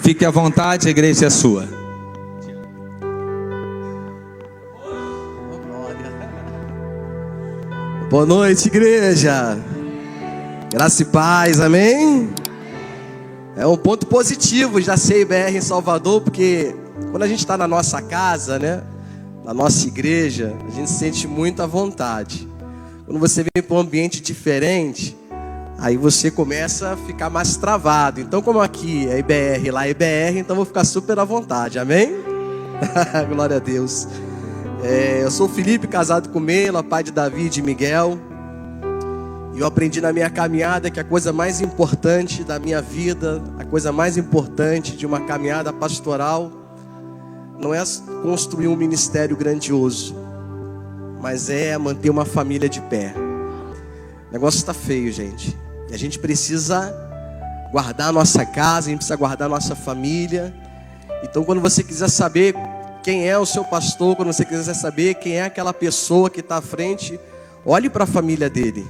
Fique à vontade, a igreja é sua. Boa noite, igreja. Graça e paz, amém? É um ponto positivo já ser IBR em Salvador, porque quando a gente está na nossa casa, né, na nossa igreja, a gente se sente muito à vontade. Quando você vem para um ambiente diferente, aí você começa a ficar mais travado. Então, como aqui é IBR, lá é IBR, então eu vou ficar super à vontade, amém? Glória a Deus. Eu sou o Felipe, casado com Meila, pai de Davi e de Miguel. E eu aprendi na minha caminhada que a coisa mais importante da minha vida, a coisa mais importante de uma caminhada pastoral, não é construir um ministério grandioso, mas é manter uma família de pé. O negócio está feio, gente. E a gente precisa guardar a nossa casa, a gente precisa guardar a nossa família. Então, quando você quiser saber quem é o seu pastor, quando você quiser saber quem é aquela pessoa que está à frente, olhe para a família dele.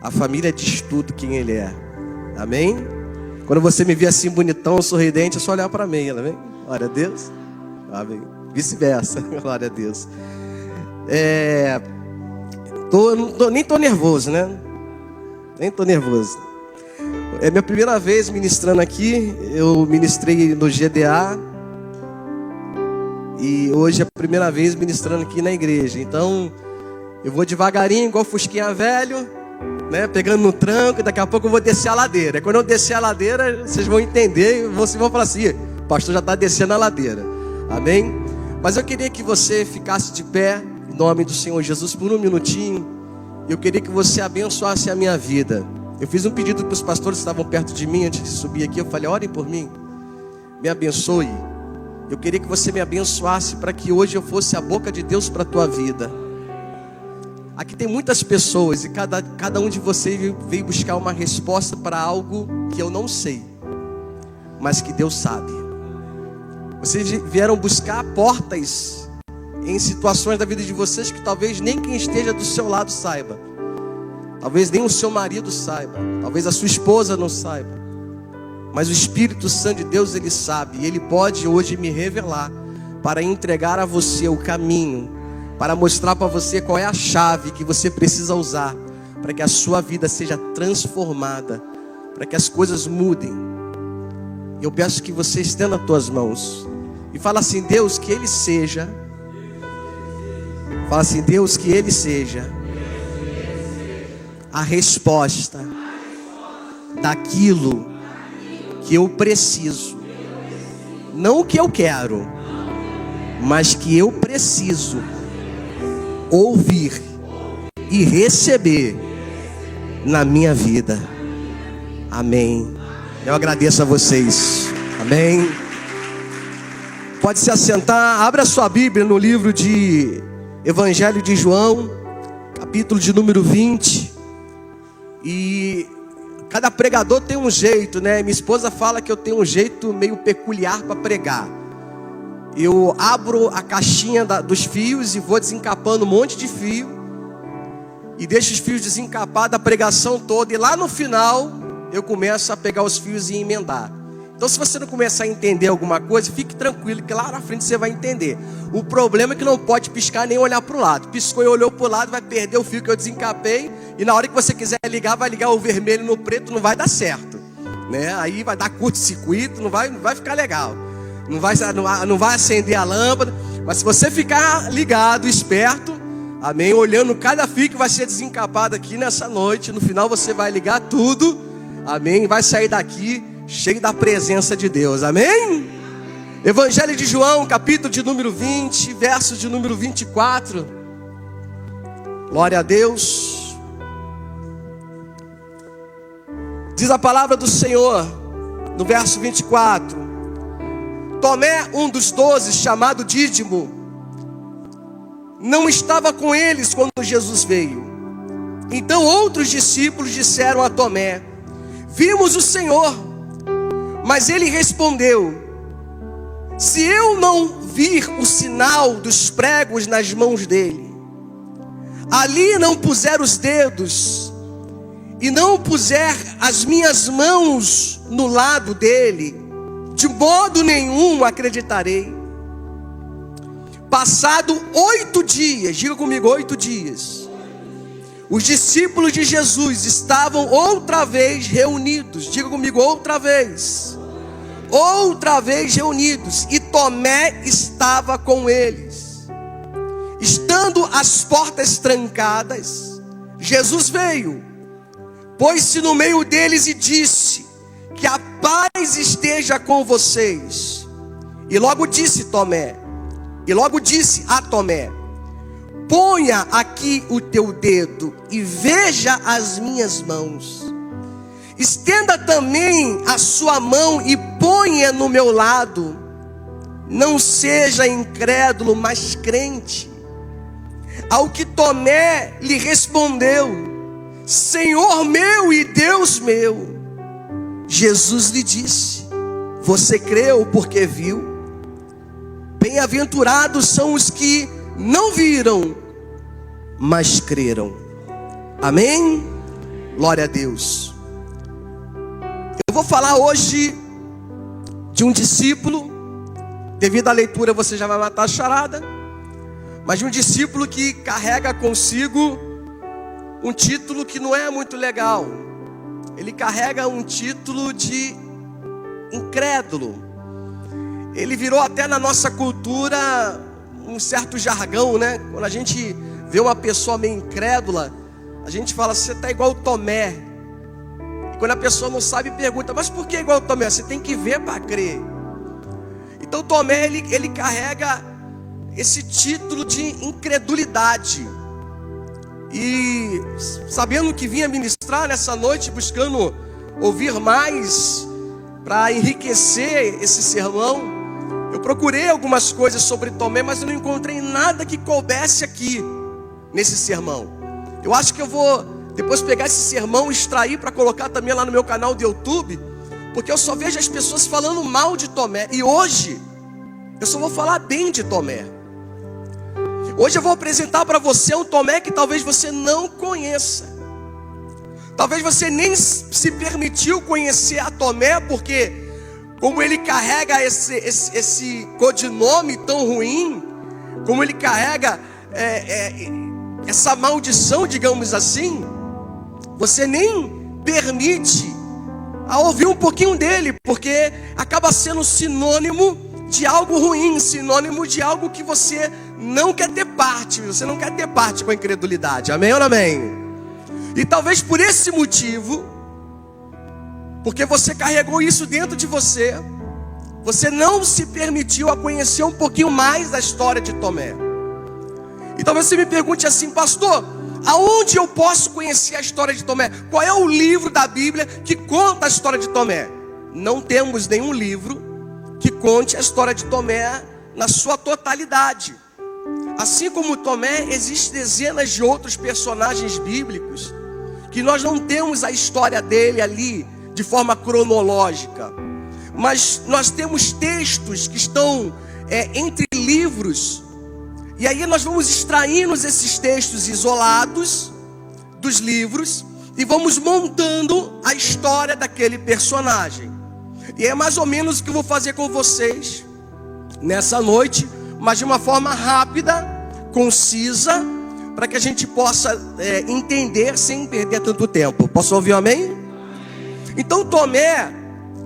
A família diz tudo quem ele é. Amém? Quando você me vê assim bonitão, sorridente, é só olhar para mim, amém? Glória a Deus. Amém. Vice-versa. Glória a Deus. Nem tô nervoso, né? Nem tô nervoso. É minha primeira vez ministrando aqui. Eu ministrei no GDA. E hoje é a primeira vez ministrando aqui na igreja. Então, eu vou devagarinho, igual Fusquinha velho, né? Pegando no tranco, e daqui a pouco eu vou descer a ladeira. E quando eu descer a ladeira, vocês vão entender. Vocês vão falar assim: o pastor já está descendo a ladeira. Amém? Mas eu queria que você ficasse de pé, em nome do Senhor Jesus, por um minutinho. Eu queria que você abençoasse a minha vida. Eu fiz um pedido para os pastores que estavam perto de mim antes de subir aqui. Eu falei: orem por mim, me abençoe. Eu queria que você me abençoasse para que hoje eu fosse a boca de Deus para a tua vida. Aqui tem muitas pessoas e cada um de vocês veio buscar uma resposta para algo que eu não sei, mas que Deus sabe. Vocês vieram buscar portas em situações da vida de vocês que talvez nem quem esteja do seu lado saiba. Talvez nem o seu marido saiba. Talvez a sua esposa não saiba. Mas o Espírito Santo de Deus, Ele sabe. E Ele pode hoje me revelar para entregar a você o caminho, para mostrar para você qual é a chave que você precisa usar para que a sua vida seja transformada, para que as coisas mudem. Eu peço que você estenda as tuas mãos e fala assim: Deus, que Ele seja. Fala assim: Deus, que Ele seja a resposta daquilo que eu preciso, não o que eu quero, mas que eu preciso ouvir e receber na minha vida. Amém. Eu agradeço a vocês. Amém. Pode se assentar. Abra a sua Bíblia no livro de Evangelho de João, capítulo de número 20. E cada pregador tem um jeito, né? Minha esposa fala que eu tenho um jeito meio peculiar para pregar. Eu abro a caixinha dos fios e vou desencapando um monte de fio. E deixo os fios desencapados da pregação toda. E lá no final, eu começo a pegar os fios e emendar. Então, se você não começar a entender alguma coisa, fique tranquilo, que lá na frente você vai entender. O problema é que não pode piscar nem olhar para o lado. Piscou e olhou para o lado, vai perder o fio que eu desencapei. E na hora que você quiser ligar, vai ligar o vermelho no preto, não vai dar certo, né? Aí vai dar curto-circuito, não vai ficar legal. Não vai acender a lâmpada. Mas se você ficar ligado, esperto, amém, olhando cada fio que vai ser desencapado aqui nessa noite, no final você vai ligar tudo, amém, vai sair daqui cheio da presença de Deus, amém? Evangelho de João, capítulo de número 20, verso de número 24. Glória a Deus. Diz a palavra do Senhor, no verso 24: Tomé, um dos 12, chamado Dídimo, não estava com eles quando Jesus veio. Então outros discípulos disseram a Tomé: vimos o Senhor. Mas ele respondeu: se eu não vir o sinal dos pregos nas mãos dele, ali não puser os dedos, e não puser as minhas mãos no lado dele, de modo nenhum acreditarei. Passado 8 dias, diga comigo, 8 dias, os discípulos de Jesus estavam outra vez reunidos, diga comigo, outra vez reunidos, e Tomé estava com eles. Estando as portas trancadas, Jesus veio, pôs-se no meio deles e disse: que a paz esteja com vocês. E logo disse a Tomé: ponha aqui o teu dedo e veja as minhas mãos. Estenda também a sua mão e ponha no meu lado. Não seja incrédulo, mas crente. Ao que Tomé lhe respondeu: Senhor meu e Deus meu. Jesus lhe disse: você creu porque viu? Bem-aventurados são os que não viram, mas creram. Amém? Glória a Deus. Eu vou falar hoje de um discípulo. Devido à leitura você já vai matar a charada. Mas de um discípulo que carrega consigo um título que não é muito legal. Ele carrega um título de incrédulo. Ele virou até na nossa cultura um certo jargão, né? Quando a gente vê uma pessoa meio incrédula, a gente fala: você está igual o Tomé. E quando a pessoa não sabe, pergunta: mas por que igual o Tomé? Você tem que ver para crer. Então Tomé, ele carrega esse título de incredulidade. E sabendo que vinha ministrar nessa noite, buscando ouvir mais para enriquecer esse sermão, eu procurei algumas coisas sobre Tomé, mas eu não encontrei nada que coubesse aqui nesse sermão. Eu acho que eu vou depois pegar esse sermão, extrair para colocar também lá no meu canal do YouTube, porque eu só vejo as pessoas falando mal de Tomé. E hoje eu só vou falar bem de Tomé. Hoje eu vou apresentar para você um Tomé que talvez você não conheça. Talvez você nem se permitiu conhecer a Tomé, porque como ele carrega esse codinome tão ruim, como ele carrega essa maldição, digamos assim, você nem permite a ouvir um pouquinho dele, porque acaba sendo sinônimo de algo ruim, sinônimo de algo que você não quer ter parte. Você não quer ter parte com a incredulidade, amém ou não amém? E talvez por esse motivo, porque você carregou isso dentro de você, você não se permitiu a conhecer um pouquinho mais da história de Tomé. E talvez você me pergunte assim: pastor, aonde eu posso conhecer a história de Tomé? Qual é o livro da Bíblia que conta a história de Tomé? Não temos nenhum livro que conte a história de Tomé na sua totalidade. Assim como Tomé, existem dezenas de outros personagens bíblicos que nós não temos a história dele ali de forma cronológica, mas nós temos textos que estão entre livros, e aí nós vamos extraindo esses textos isolados dos livros e vamos montando a história daquele personagem. E é mais ou menos o que eu vou fazer com vocês nessa noite, mas de uma forma rápida, concisa, para que a gente possa entender sem perder tanto tempo. Posso ouvir um amém? Então Tomé,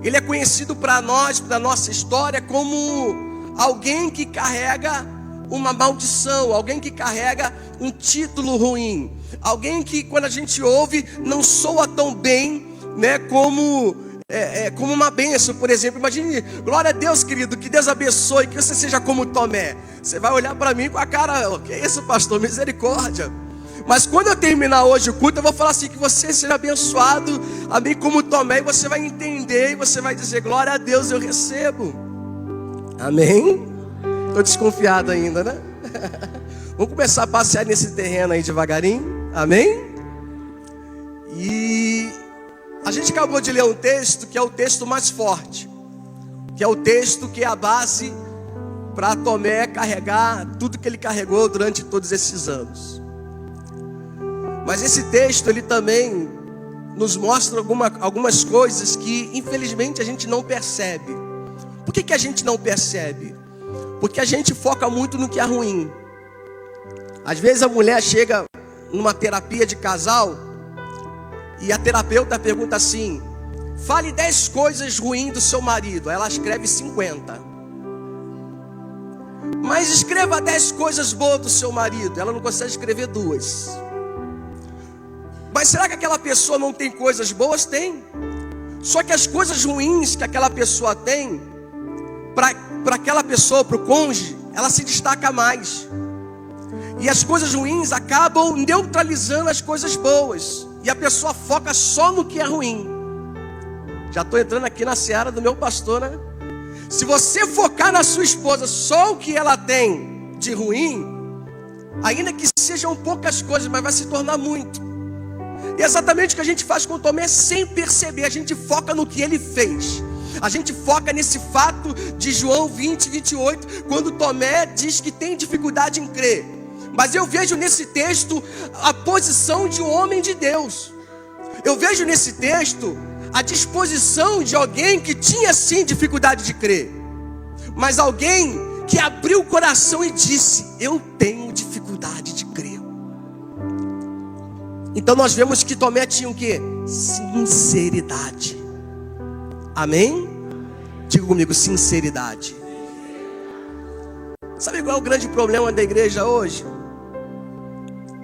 ele é conhecido para nós, da nossa história, como alguém que carrega uma maldição, alguém que carrega um título ruim, alguém que quando a gente ouve não soa tão bem, né, como uma bênção. Por exemplo, imagine: glória a Deus, querido, que Deus abençoe, que você seja como Tomé. Você vai olhar para mim com a cara: que é isso, pastor? Misericórdia. Mas quando eu terminar hoje o culto, eu vou falar assim: que você seja abençoado, amém, como Tomé. E você vai entender e você vai dizer: glória a Deus, eu recebo. Amém? Estou desconfiado ainda, né? Vamos começar a passear nesse terreno aí devagarinho. Amém? E a gente acabou de ler um texto que é o texto mais forte, que é o texto que é a base para Tomé carregar tudo que ele carregou durante todos esses anos. Mas esse texto, ele também nos mostra algumas coisas que infelizmente a gente não percebe, Por que a gente não percebe? Porque a gente foca muito no que é ruim. Às vezes a mulher chega numa terapia de casal e a terapeuta pergunta assim: fale 10 coisas ruins do seu marido. Ela escreve 50. Mas escreva 10 coisas boas do seu marido. Ela não consegue escrever 2. Mas será que aquela pessoa não tem coisas boas? Tem. Só que as coisas ruins que aquela pessoa tem, para aquela pessoa, para o cônjuge, ela se destaca mais. E as coisas ruins acabam neutralizando as coisas boas. E a pessoa foca só no que é ruim. Já estou entrando aqui na seara do meu pastor, né? Se você focar na sua esposa só o que ela tem de ruim, ainda que sejam poucas coisas, mas vai se tornar muito. E é exatamente o que a gente faz com Tomé sem perceber. A gente foca no que ele fez. A gente foca nesse fato de João 20, 28, quando Tomé diz que tem dificuldade em crer. Mas eu vejo nesse texto a posição de um homem de Deus. Eu vejo nesse texto a disposição de alguém que tinha sim dificuldade de crer, mas alguém que abriu o coração e disse: eu tenho dificuldade de crer. Então nós vemos que Tomé tinha o quê? Sinceridade. Amém? Diga comigo, sinceridade. Sabe qual é o grande problema da igreja hoje?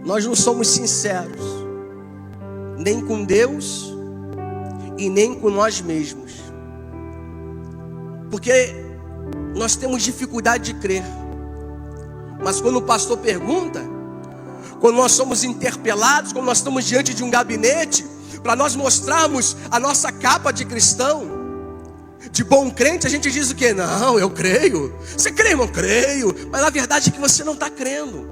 Nós não somos sinceros, nem com Deus e nem com nós mesmos. Porque nós temos dificuldade de crer. Mas quando o pastor pergunta, quando nós somos interpelados, quando nós estamos diante de um gabinete, para nós mostrarmos a nossa capa de cristão, de bom crente, a gente diz o quê? Não, eu creio. Você crê, irmão? Creio. Mas na verdade é que você não está crendo.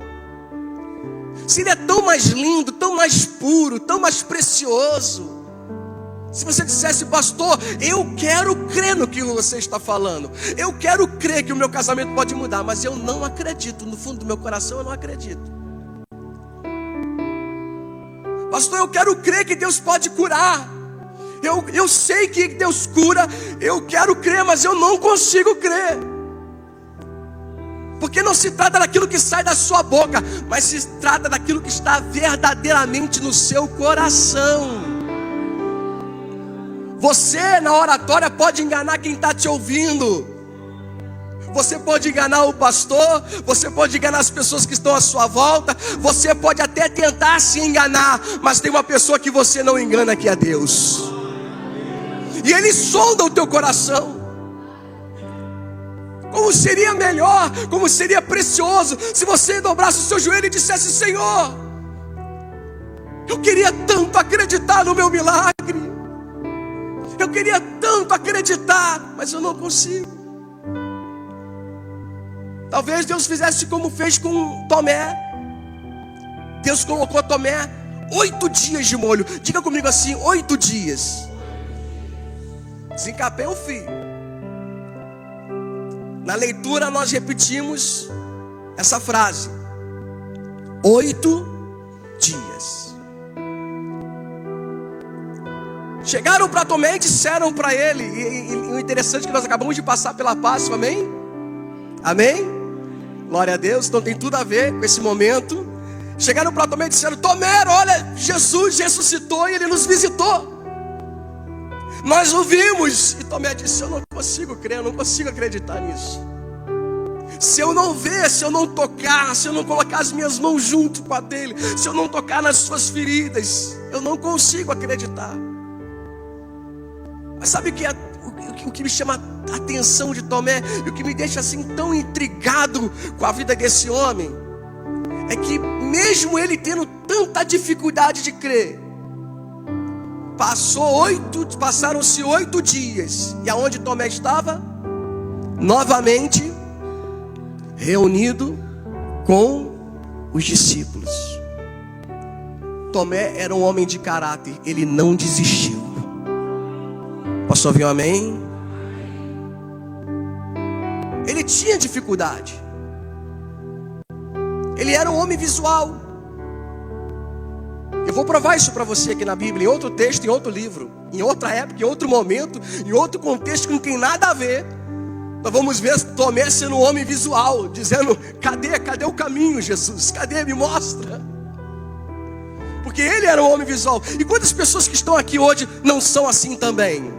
Seria tão mais lindo, tão mais puro, tão mais precioso se você dissesse: pastor, eu quero crer no que você está falando. Eu quero crer que o meu casamento pode mudar, mas eu não acredito. No fundo do meu coração eu não acredito. Pastor, eu quero crer que Deus pode curar. Eu sei que Deus cura. Eu quero crer, mas eu não consigo crer. Porque não se trata daquilo que sai da sua boca, mas se trata daquilo que está verdadeiramente no seu coração. Você na oratória pode enganar quem está te ouvindo. Você pode enganar o pastor, você pode enganar as pessoas que estão à sua volta, você pode até tentar se enganar, mas tem uma pessoa que você não engana, que é Deus. E Ele sonda o teu coração. Como seria melhor, como seria precioso se você dobrasse o seu joelho e dissesse: Senhor, eu queria tanto acreditar no meu milagre. Eu queria tanto acreditar, mas eu não consigo. Talvez Deus fizesse como fez com Tomé. Deus colocou Tomé 8 dias de molho. Diga comigo assim: 8 dias. Desencapei o fio. Na leitura nós repetimos essa frase: 8 dias. Chegaram para Tomé e disseram para ele, e o interessante é que nós acabamos de passar pela Páscoa, amém? Amém? Glória a Deus, então tem tudo a ver com esse momento. Chegaram para Tomé e disseram: Tomé, olha, Jesus ressuscitou e Ele nos visitou. Nós o vimos. E Tomé disse: eu não consigo crer, eu não consigo acreditar nisso. Se eu não ver, se eu não tocar, se eu não colocar as minhas mãos junto com a dele, se eu não tocar nas suas feridas, eu não consigo acreditar. Mas sabe o que me chama a atenção de Tomé, e o que me deixa assim tão intrigado com a vida desse homem, é que mesmo ele tendo tanta dificuldade de crer, passaram-se 8 dias, e aonde Tomé estava? Novamente reunido com os discípulos. Tomé era um homem de caráter, ele não desistiu. Posso ouvir um amém? Ele tinha dificuldade. Ele era um homem visual. Eu vou provar isso para você aqui na Bíblia, em outro texto, em outro livro, em outra época, em outro momento, em outro contexto que não tem nada a ver. Nós vamos ver Tomé sendo um homem visual, dizendo: cadê o caminho, Jesus? Cadê? Me mostra. Porque ele era um homem visual. E quantas pessoas que estão aqui hoje não são assim também?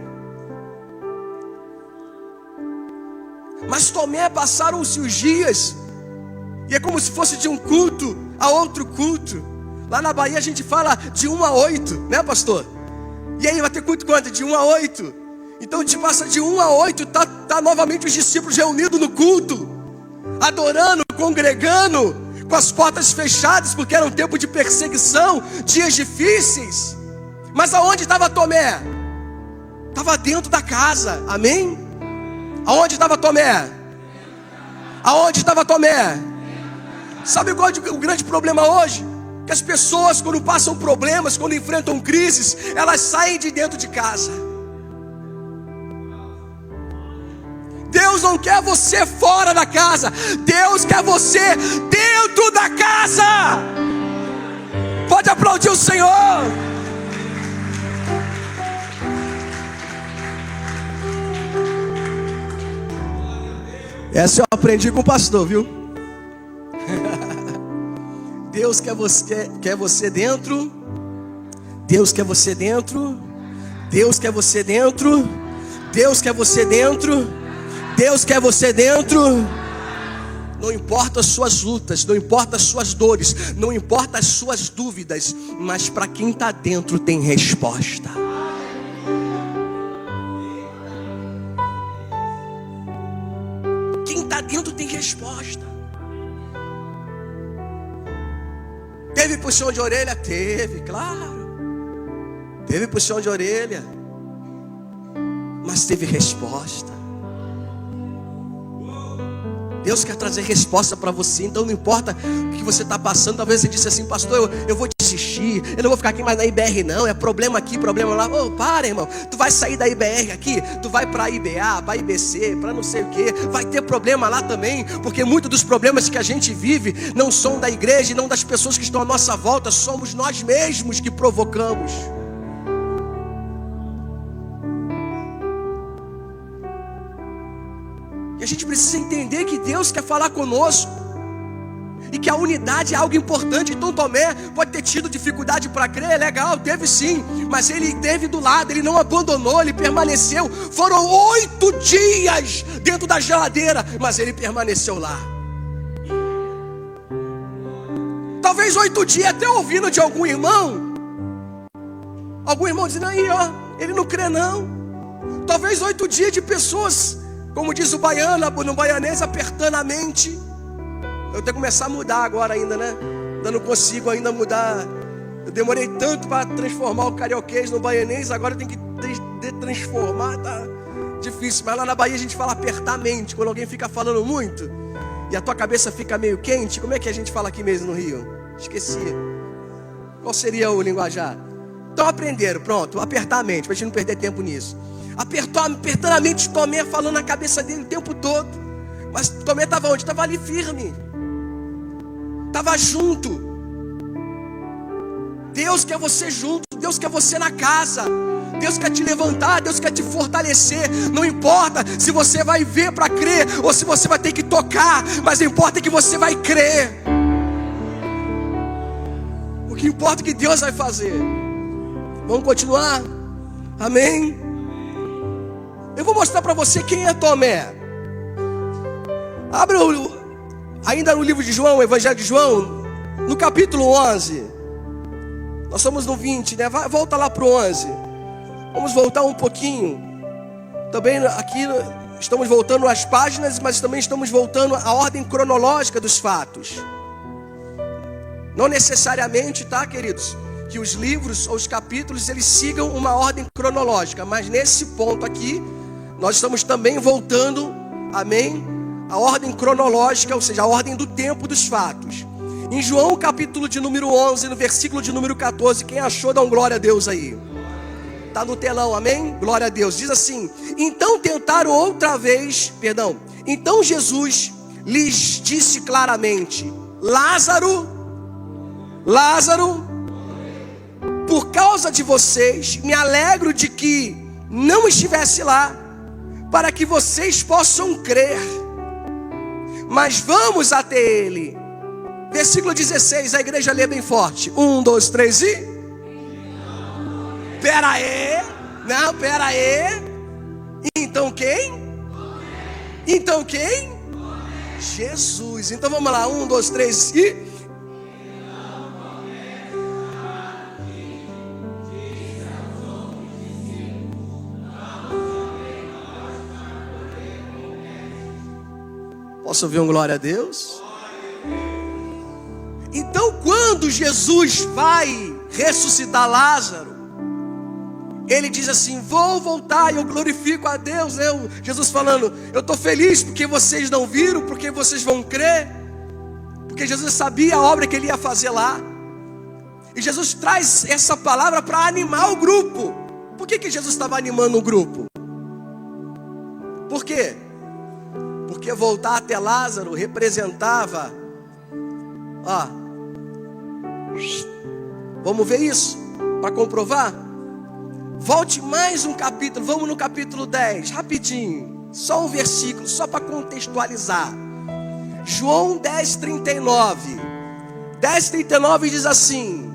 Mas Tomé, passaram-se os dias, e é como se fosse de um culto a outro culto. Lá na Bahia a gente fala de 1 a 8, né, pastor? E aí vai ter culto quanto? De 1 a 8. Então a gente passa de 1 a 8, tá novamente os discípulos reunidos no culto, adorando, congregando, com as portas fechadas, porque era um tempo de perseguição, dias difíceis. Mas aonde estava Tomé? Estava dentro da casa, amém? Aonde estava Tomé? Aonde estava Tomé? Sabe qual é o grande problema hoje? Que as pessoas, quando passam problemas, quando enfrentam crises, elas saem de dentro de casa. Deus não quer você fora da casa, Deus quer você dentro da casa. Pode aplaudir o Senhor. Essa eu aprendi com o pastor, viu? Deus quer você dentro. Deus quer você dentro. Deus quer você dentro. Deus quer você dentro. Deus quer você dentro. Não importa as suas lutas, não importa as suas dores, não importa as suas dúvidas, mas para quem está dentro tem resposta. Quem está dentro tem resposta. Teve puxão de orelha? Teve, claro. Teve puxão de orelha, mas teve resposta. Deus quer trazer resposta para você. Então não importa o que você está passando. Talvez você disse assim: pastor, eu vou desistir, eu não vou ficar aqui mais na IBR não, é problema aqui, problema lá. Para, irmão, tu vai sair da IBR aqui, tu vai para a IBA, para a IBC, para não sei o que. Vai ter problema lá também, porque muitos dos problemas que a gente vive não são da igreja e não das pessoas que estão à nossa volta, somos nós mesmos que provocamos. E a gente precisa entender que Deus quer falar conosco, e que a unidade é algo importante. Então Tomé pode ter tido dificuldade para crer, legal, teve sim, mas ele esteve do lado, ele não abandonou, ele permaneceu. Foram 8 dias dentro da geladeira, mas ele permaneceu lá. Talvez 8 dias até ouvindo de algum irmão dizendo: aí ó, ele não crê não. Talvez 8 dias de pessoas, como diz o baiano, no baianês, apertando a mente. Eu tenho que começar a mudar agora ainda, né? Ainda não consigo ainda mudar. Eu demorei tanto para transformar o carioquês no baianês, agora eu tenho que transformar, tá difícil. Mas lá na Bahia a gente fala apertar a mente. Quando alguém fica falando muito e a tua cabeça fica meio quente, como é que a gente fala aqui mesmo no Rio? Esqueci. Qual seria o linguajar? Então aprenderam, pronto, apertar a mente, para a gente não perder tempo nisso. Apertando a mente de Tomé, falando na cabeça dele o tempo todo. Mas Tomé estava onde? Estava ali firme, estava junto. Deus quer você junto, Deus quer você na casa, Deus quer te levantar, Deus quer te fortalecer. Não importa se você vai ver para crer ou se você vai ter que tocar, mas importa que você vai crer. O que importa é que Deus vai fazer. Vamos continuar? Amém? Eu vou mostrar para você quem é Tomé. Abre ainda no livro de João, o Evangelho de João, no capítulo 11. Nós estamos no 20, né? Volta lá para o 11. Vamos voltar um pouquinho. Também aqui estamos voltando às páginas, mas também estamos voltando à ordem cronológica dos fatos. Não necessariamente, tá, queridos, que os livros ou os capítulos eles sigam uma ordem cronológica, mas nesse ponto aqui nós estamos também voltando, amém, a ordem cronológica, ou seja, a ordem do tempo dos fatos. Em João capítulo de número 11, no versículo de número 14, quem achou, dá um glória a Deus aí. Está no telão, amém? Glória a Deus. Diz assim: então tentaram outra vez, então Jesus lhes disse claramente: Lázaro, por causa de vocês, me alegro de que não estivesse lá, para que vocês possam crer. Mas vamos até ele. Versículo 16, a igreja lê bem forte. 1, 2, 3 e... Pera aí. Não, pera aí. Então quem? Então quem? Jesus. Então vamos lá, 1, 2, 3 e... Posso ouvir um glória a Deus? Então quando Jesus vai ressuscitar Lázaro, ele diz assim: vou voltar e eu glorifico a Deus, né? Jesus falando: eu estou feliz porque vocês não viram, porque vocês vão crer, porque Jesus sabia a obra que ele ia fazer lá. E Jesus traz essa palavra para animar o grupo. Por que Jesus estava animando o grupo? Por quê? Porque voltar até Lázaro representava, vamos ver isso para comprovar? Volte mais um capítulo, vamos no capítulo 10, rapidinho, só um versículo, só para contextualizar. João 10:39. 10:39 diz assim,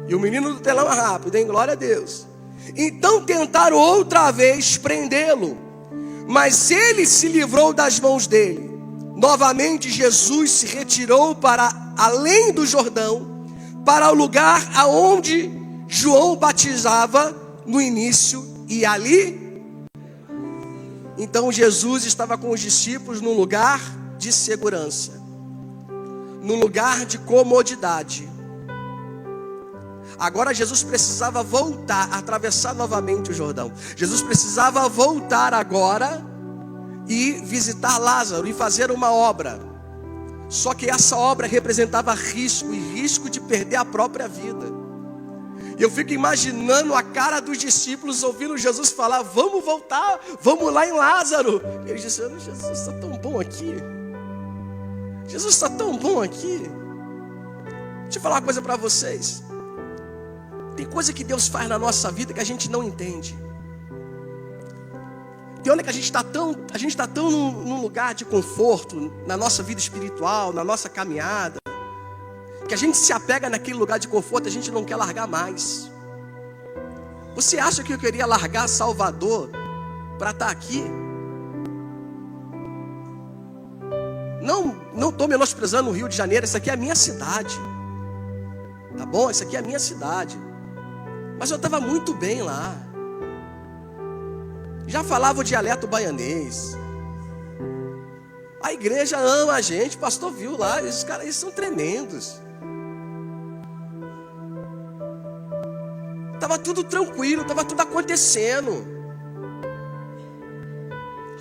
e o menino do telão é rápido, hein? Glória a Deus. Então tentaram outra vez prendê-lo, mas ele se livrou das mãos dele. Novamente Jesus se retirou para além do Jordão, para o lugar aonde João batizava no início, e ali, então Jesus estava com os discípulos num lugar de segurança, num lugar de comodidade. Agora Jesus precisava voltar, atravessar novamente o Jordão. Jesus precisava voltar agora e visitar Lázaro e fazer uma obra. Só que essa obra representava risco, e risco de perder a própria vida. E eu fico imaginando a cara dos discípulos ouvindo Jesus falar: vamos voltar, vamos lá em Lázaro. Eles disseram: Jesus está tão bom aqui. Jesus está tão bom aqui. Deixa eu falar uma coisa para vocês. Tem coisa que Deus faz na nossa vida que a gente não entende. Tem hora que a gente está tão num lugar de conforto na nossa vida espiritual, na nossa caminhada, que a gente se apega naquele lugar de conforto, a gente não quer largar mais. Você acha que eu queria largar Salvador para estar aqui? Não estou menosprezando o Rio de Janeiro, essa aqui é a minha cidade. Tá bom? Essa aqui é a minha cidade. Mas eu estava muito bem lá. Já falava o dialeto baianês. A igreja ama a gente, o pastor viu lá, esses caras eles são tremendos. Estava tudo tranquilo, estava tudo acontecendo.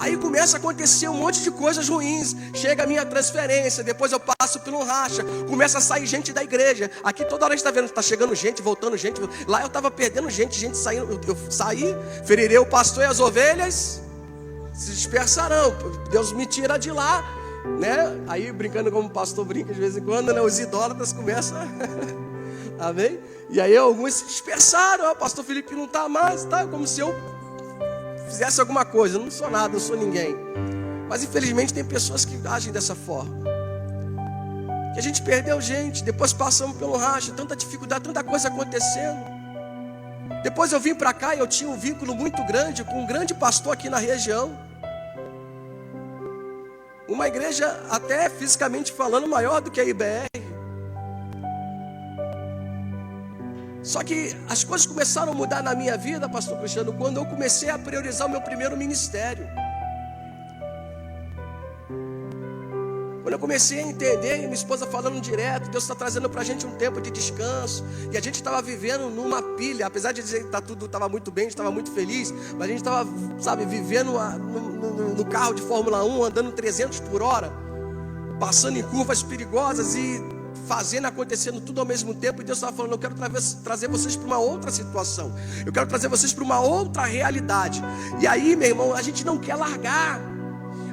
Aí começa a acontecer um monte de coisas ruins. Chega a minha transferência, depois eu passo por um racha. Começa a sair gente da igreja. Aqui toda hora a gente está vendo, está chegando gente, voltando gente. Lá eu estava perdendo gente saindo. Eu saí, ferirei o pastor e as ovelhas se dispersarão. Deus me tira de lá, né? Aí brincando como o pastor brinca de vez em quando, né? Os idólatras começam amém? E aí alguns se dispersaram. O pastor Felipe não está mais, tá? Como se eu fizesse alguma coisa. Eu não sou nada, eu sou ninguém. Mas infelizmente tem pessoas que agem dessa forma. Que a gente perdeu gente, depois passamos pelo racha, tanta dificuldade, tanta coisa acontecendo. Depois eu vim para cá e eu tinha um vínculo muito grande com um grande pastor aqui na região. Uma igreja até fisicamente falando maior do que a IBR. Só que as coisas começaram a mudar na minha vida, pastor Cristiano, quando eu comecei a priorizar o meu primeiro ministério. Quando eu comecei a entender, e minha esposa falando direto, Deus está trazendo para a gente um tempo de descanso. E a gente estava vivendo numa pilha, apesar de dizer que tudo estava muito bem, a gente estava muito feliz. Mas a gente estava, vivendo no carro de Fórmula 1, andando 300 por hora, passando em curvas perigosas e fazendo, acontecendo tudo ao mesmo tempo. E Deus estava falando: eu quero trazer vocês para uma outra situação. Eu quero trazer vocês para uma outra realidade. E aí, meu irmão, a gente não quer largar.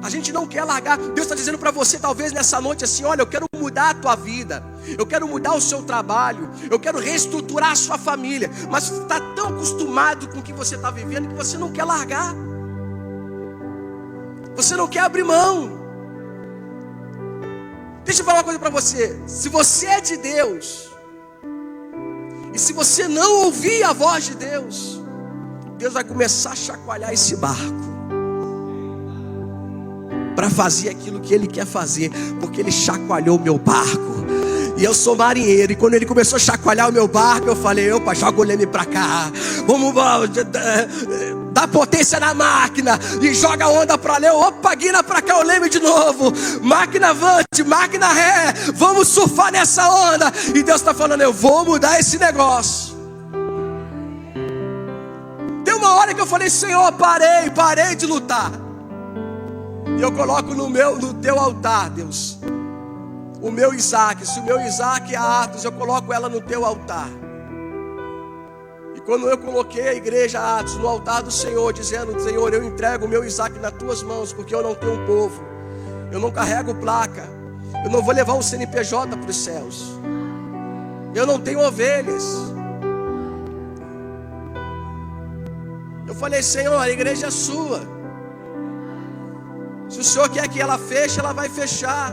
A gente não quer largar. Deus está dizendo para você, talvez nessa noite assim: olha, eu quero mudar a tua vida, eu quero mudar o seu trabalho, eu quero reestruturar a sua família. Mas você está tão acostumado com o que você está vivendo que você não quer largar. Você não quer abrir mão. Deixa eu falar uma coisa para você. Se você é de Deus, e se você não ouvir a voz de Deus, Deus vai começar a chacoalhar esse barco para fazer aquilo que Ele quer fazer, porque Ele chacoalhou o meu barco. E eu sou marinheiro, e quando Ele começou a chacoalhar o meu barco, eu falei: opa, joga o leme para cá, vamos dá potência na máquina, e joga a onda para lá, opa, guina para cá o leme de novo, máquina avante, máquina ré, vamos surfar nessa onda. E Deus está falando: eu vou mudar esse negócio. Tem uma hora que eu falei: Senhor, parei de lutar, e eu coloco no teu altar, Deus, o meu Isaac. Se o meu Isaac é Atos, eu coloco ela no teu altar. E quando eu coloquei a igreja Atos no altar do Senhor, dizendo: Senhor, eu entrego o meu Isaac nas tuas mãos, porque eu não tenho povo, eu não carrego placa, eu não vou levar um CNPJ para os céus, eu não tenho ovelhas. Eu falei: Senhor, a igreja é sua. Se o Senhor quer que ela feche, ela vai fechar.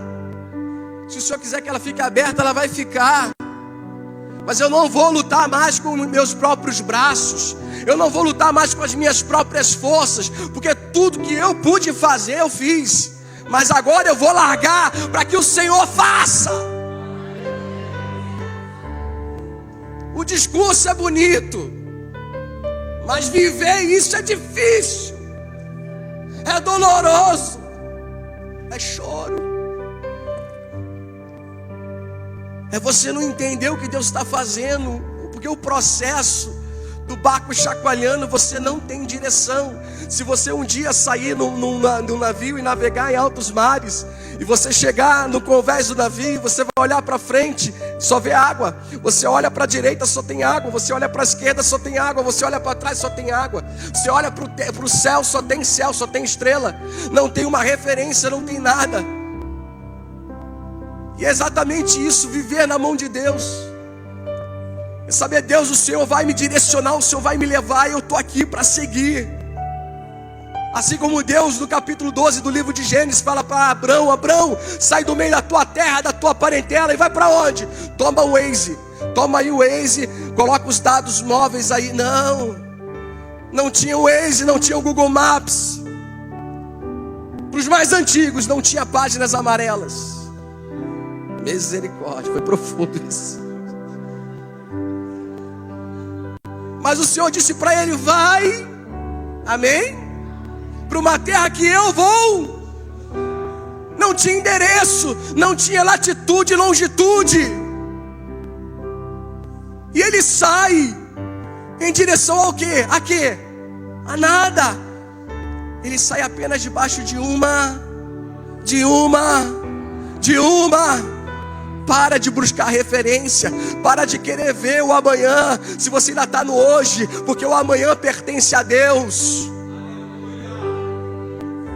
Se o Senhor quiser que ela fique aberta, ela vai ficar. Mas eu não vou lutar mais com meus próprios braços, eu não vou lutar mais com as minhas próprias forças, porque tudo que eu pude fazer, eu fiz. Mas agora eu vou largar para que o Senhor faça. O discurso é bonito, mas viver isso é difícil, é doloroso, é choro. É você não entender o que Deus está fazendo, porque o processo do barco chacoalhando, você não tem direção. Se você um dia sair num navio e navegar em altos mares, e você chegar no convés do navio, você vai olhar para frente, só vê água. Você olha para a direita, só tem água. Você olha para a esquerda, só tem água. Você olha para trás, só tem água. Você olha para o céu, só tem estrela. Não tem uma referência, não tem nada. E é exatamente isso, viver na mão de Deus. É saber: Deus, o Senhor vai me direcionar, o Senhor vai me levar, e eu estou aqui para seguir. Assim como Deus, no capítulo 12 do livro de Gênesis, fala para Abrão: Abrão, sai do meio da tua terra, da tua parentela, e vai para onde? Toma o Waze, toma aí o Waze, coloca os dados móveis aí. Não tinha o Waze, não tinha o Google Maps. Para os mais antigos, não tinha páginas amarelas. Misericórdia, foi profundo isso. Mas o Senhor disse para ele: vai, amém? Para uma terra que eu vou. Não tinha endereço, não tinha latitude e longitude. E ele sai em direção ao quê? A quê? A nada. Ele sai apenas debaixo de uma. Para de buscar referência, para de querer ver o amanhã, se você ainda está no hoje, porque o amanhã pertence a Deus.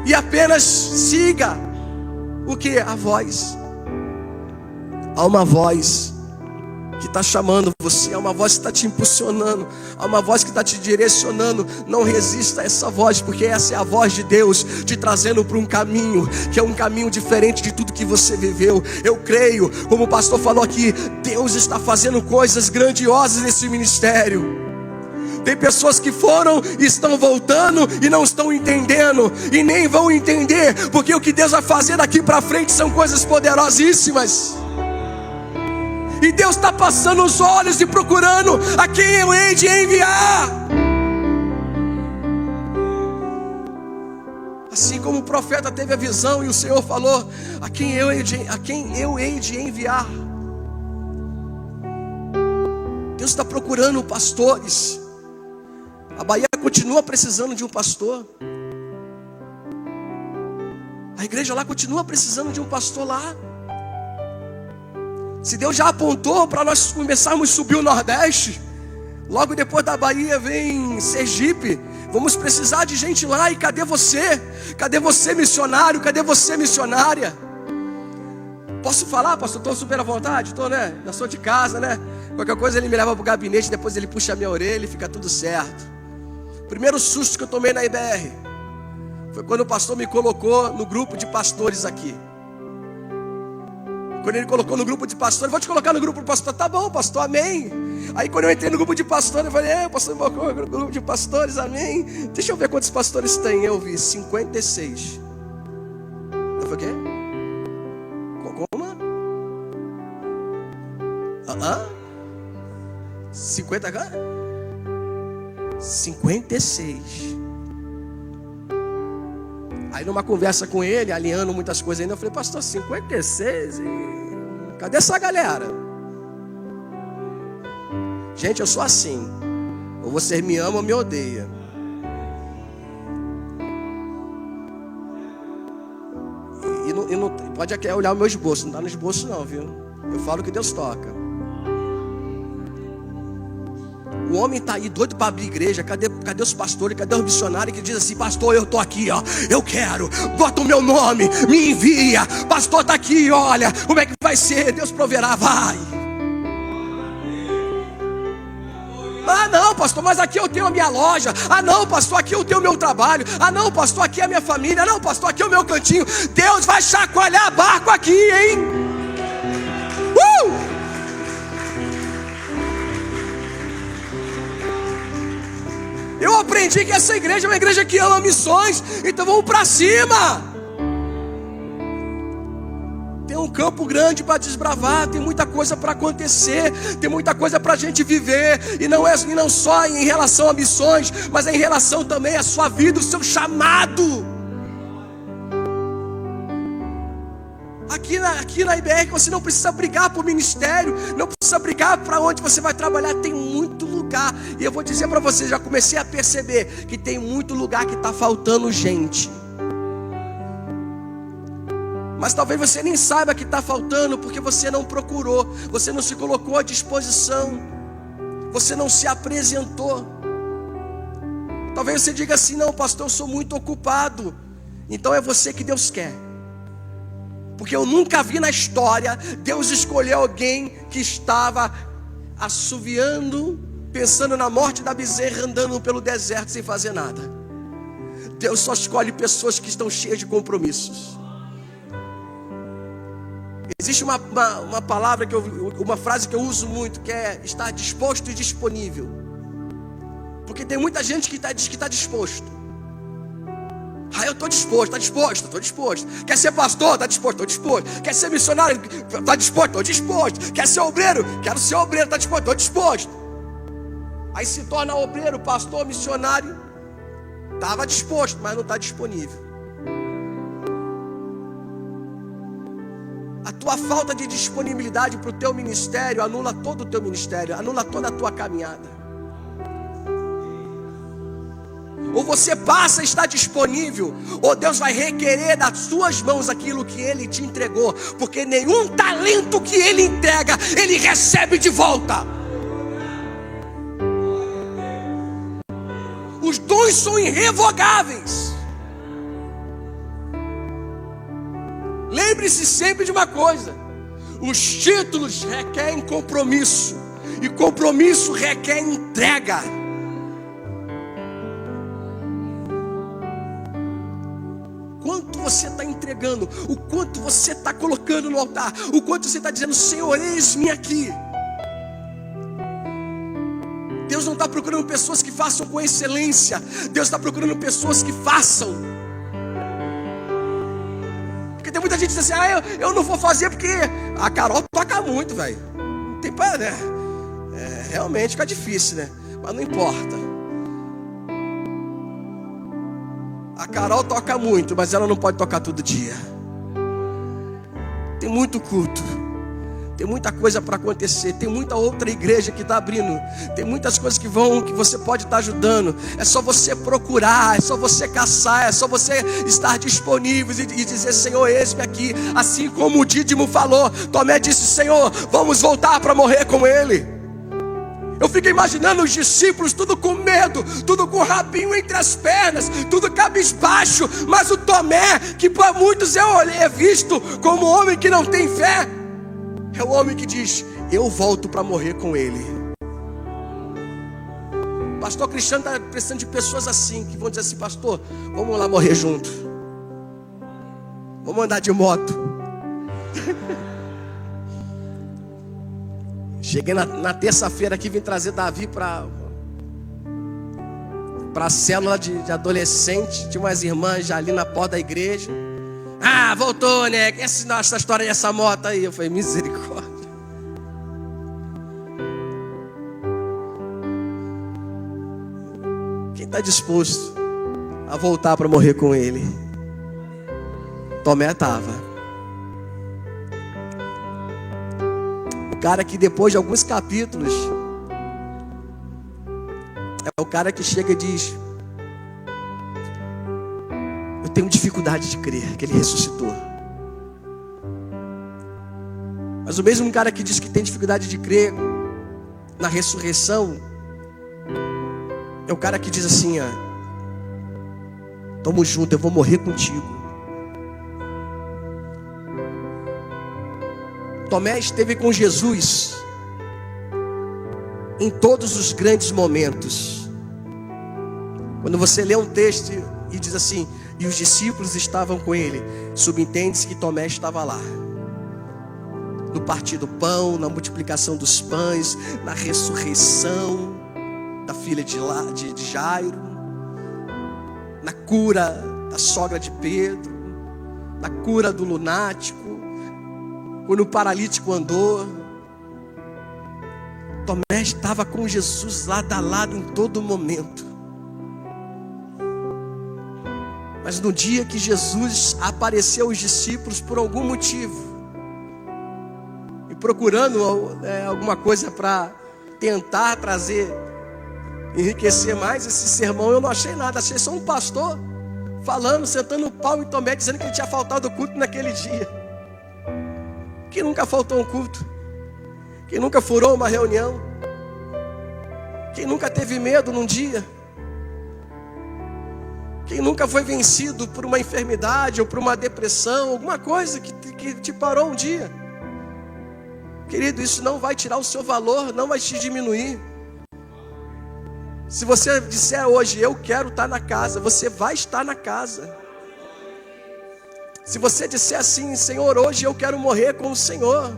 E apenas siga o que? A voz. Há uma voz que está chamando você, há uma voz que está te impulsionando, há uma voz que está te direcionando. Não resista a essa voz, porque essa é a voz de Deus te trazendo para um caminho, que é um caminho diferente de tudo que você viveu. Eu creio, como o pastor falou aqui, Deus está fazendo coisas grandiosas nesse ministério. Tem pessoas que foram e estão voltando e não estão entendendo, e nem vão entender, porque o que Deus vai fazer daqui para frente são coisas poderosíssimas. E Deus está passando os olhos e procurando a quem eu hei de enviar. Assim como o profeta teve a visão e o Senhor falou: a quem eu hei de enviar. Deus está procurando pastores. A Bahia continua precisando de um pastor. A igreja lá continua precisando de um pastor lá. Se Deus já apontou para nós começarmos a subir o Nordeste, logo depois da Bahia vem Sergipe. Vamos precisar de gente lá. E cadê você? Cadê você, missionário? Cadê você, missionária? Posso falar, pastor? Estou super à vontade? Estou, né? Já sou de casa, né? Qualquer coisa ele me leva para o gabinete, depois ele puxa a minha orelha e fica tudo certo. Primeiro susto que eu tomei na IBR. Foi quando o pastor me colocou no grupo de pastores aqui. Quando ele colocou no grupo de pastores, vou te colocar no grupo de pastor. Tá bom, pastor, amém. Aí quando eu entrei no grupo de pastores, eu falei, o pastor me colocou no grupo de pastores, amém. Deixa eu ver quantos pastores tem. Eu vi 56. Eu falei, o quê? Como? 50 agora? 56. Aí numa conversa com ele, alinhando muitas coisas ainda, eu falei, pastor, 56? Cadê essa galera? Gente, eu sou assim. Ou vocês me amam ou me odeiam. E não pode aqui olhar o meu esboço, não está no esboço não, viu? Eu falo que Deus toca. O homem está aí doido para abrir igreja. Cadê os pastores? Cadê os missionários que dizem assim, pastor, eu estou aqui, ó, eu quero, bota o meu nome, me envia, pastor está aqui, olha, como é que vai ser? Deus proverá, vai. Ah não, pastor, mas aqui eu tenho a minha loja. Ah não, pastor, aqui eu tenho o meu trabalho. Ah não, pastor, aqui é a minha família. Ah não, pastor, aqui é o meu cantinho. Deus vai chacoalhar barco aqui, hein? Eu aprendi que essa igreja é uma igreja que ama missões. Então vamos para cima. Tem um campo grande para desbravar. Tem muita coisa para acontecer. Tem muita coisa para a gente viver. E não só em relação a missões, mas em relação também à sua vida, o seu chamado. Aqui na IBR você não precisa brigar por ministério, não precisa brigar para onde você vai trabalhar, tem muito lugar. E eu vou dizer para você, já comecei a perceber que tem muito lugar que está faltando gente. Mas talvez você nem saiba que está faltando porque você não procurou, você não se colocou à disposição, você não se apresentou. Talvez você diga assim, não pastor, eu sou muito ocupado. Então é você que Deus quer. Porque eu nunca vi na história Deus escolher alguém que estava assoviando, pensando na morte da bezerra, andando pelo deserto sem fazer nada. Deus só escolhe pessoas que estão cheias de compromissos. Existe uma palavra, uma frase que eu uso muito, que é estar disposto e disponível. Porque tem muita gente que diz que está disposto. Ah, eu estou disposto, estou disposto. Quer ser pastor? Está disposto, estou disposto. Quer ser missionário? Está disposto, estou disposto. Quer ser obreiro? Quero ser obreiro, está disposto, estou disposto. Aí se torna obreiro, pastor, missionário. Estava disposto, mas não está disponível. A tua falta de disponibilidade para o teu ministério anula todo o teu ministério, anula toda a tua caminhada. Ou você passa a estar disponível, ou Deus vai requerer das suas mãos aquilo que Ele te entregou. Porque nenhum talento que Ele entrega, Ele recebe de volta. Os dons são irrevogáveis. Lembre-se sempre de uma coisa: os títulos requerem compromisso, e compromisso requer entrega. Quanto você está entregando, o quanto você está colocando no altar, o quanto você está dizendo, Senhor, eis-me aqui. Deus não está procurando pessoas que façam com excelência, Deus está procurando pessoas que façam. Porque tem muita gente que diz assim, eu não vou fazer porque a Carol toca muito, velho. Não tem para, né? Realmente fica difícil, né? Mas não importa. A Carol toca muito, mas ela não pode tocar todo dia. Tem muito culto, tem muita coisa para acontecer, tem muita outra igreja que está abrindo, tem muitas coisas que você pode estar ajudando. É só você procurar, é só você caçar, é só você estar disponível e dizer, Senhor, eis-me aqui. Assim como o Dídimo falou, Tomé disse, Senhor, vamos voltar para morrer com Ele. Eu fico imaginando os discípulos tudo com medo, tudo com o rabinho entre as pernas, tudo cabisbaixo. Mas o Tomé, que para muitos é visto como um homem que não tem fé, é o homem que diz, eu volto para morrer com Ele. Pastor Cristiano está precisando de pessoas assim, que vão dizer assim: pastor, vamos lá morrer junto. Vamos andar de moto. Cheguei na terça-feira aqui, vim trazer Davi para a célula de adolescente. Tinha umas irmãs já ali na porta da igreja. Ah, voltou, né? Quer ensinar essa história dessa moto aí? Eu falei: misericórdia. Quem está disposto a voltar para morrer com ele? Tomé estava. O cara que depois de alguns capítulos, é o cara que chega e diz: eu tenho dificuldade de crer que ele ressuscitou. Mas o mesmo cara que diz que tem dificuldade de crer na ressurreição, é o cara que diz assim: ó, tamo junto, eu vou morrer contigo. Tomé esteve com Jesus em todos os grandes momentos. Quando você lê um texto e diz assim: e os discípulos estavam com ele, subentende-se que Tomé estava lá. No partir do pão, na multiplicação dos pães, na ressurreição da filha de Jairo, na cura da sogra de Pedro, na cura do lunático, quando o paralítico andou. Tomé estava com Jesus lado a lado em todo momento. Mas no dia que Jesus apareceu aos discípulos por algum motivo, e procurando alguma coisa para tentar trazer, enriquecer mais esse sermão, eu não achei nada. Achei só um pastor falando, sentando o pau em Tomé, dizendo que ele tinha faltado o culto naquele dia. Quem nunca faltou um culto? Quem nunca furou uma reunião? Quem nunca teve medo num dia? Quem nunca foi vencido por uma enfermidade ou por uma depressão, alguma coisa que te parou um dia? Querido, isso não vai tirar o seu valor, não vai te diminuir. Se você disser hoje: eu quero estar na casa, você vai estar na casa. Se você disser assim: Senhor, hoje eu quero morrer com o Senhor,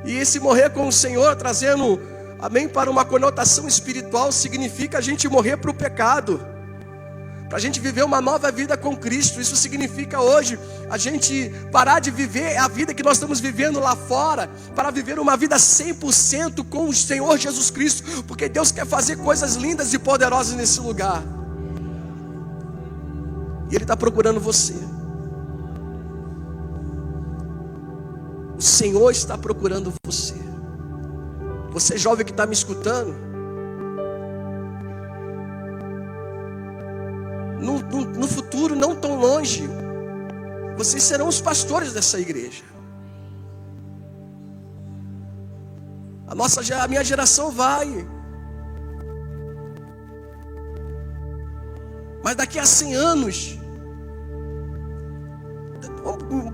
e esse morrer com o Senhor, trazendo, amém, para uma conotação espiritual, significa a gente morrer para o pecado, para a gente viver uma nova vida com Cristo. Isso significa hoje a gente parar de viver a vida que nós estamos vivendo lá fora, para viver uma vida 100% com o Senhor Jesus Cristo, porque Deus quer fazer coisas lindas e poderosas nesse lugar, e Ele está procurando você. O Senhor está procurando você. Você jovem que está me escutando, no futuro não tão longe, vocês serão os pastores dessa igreja. A minha geração vai, mas daqui a 100 anos,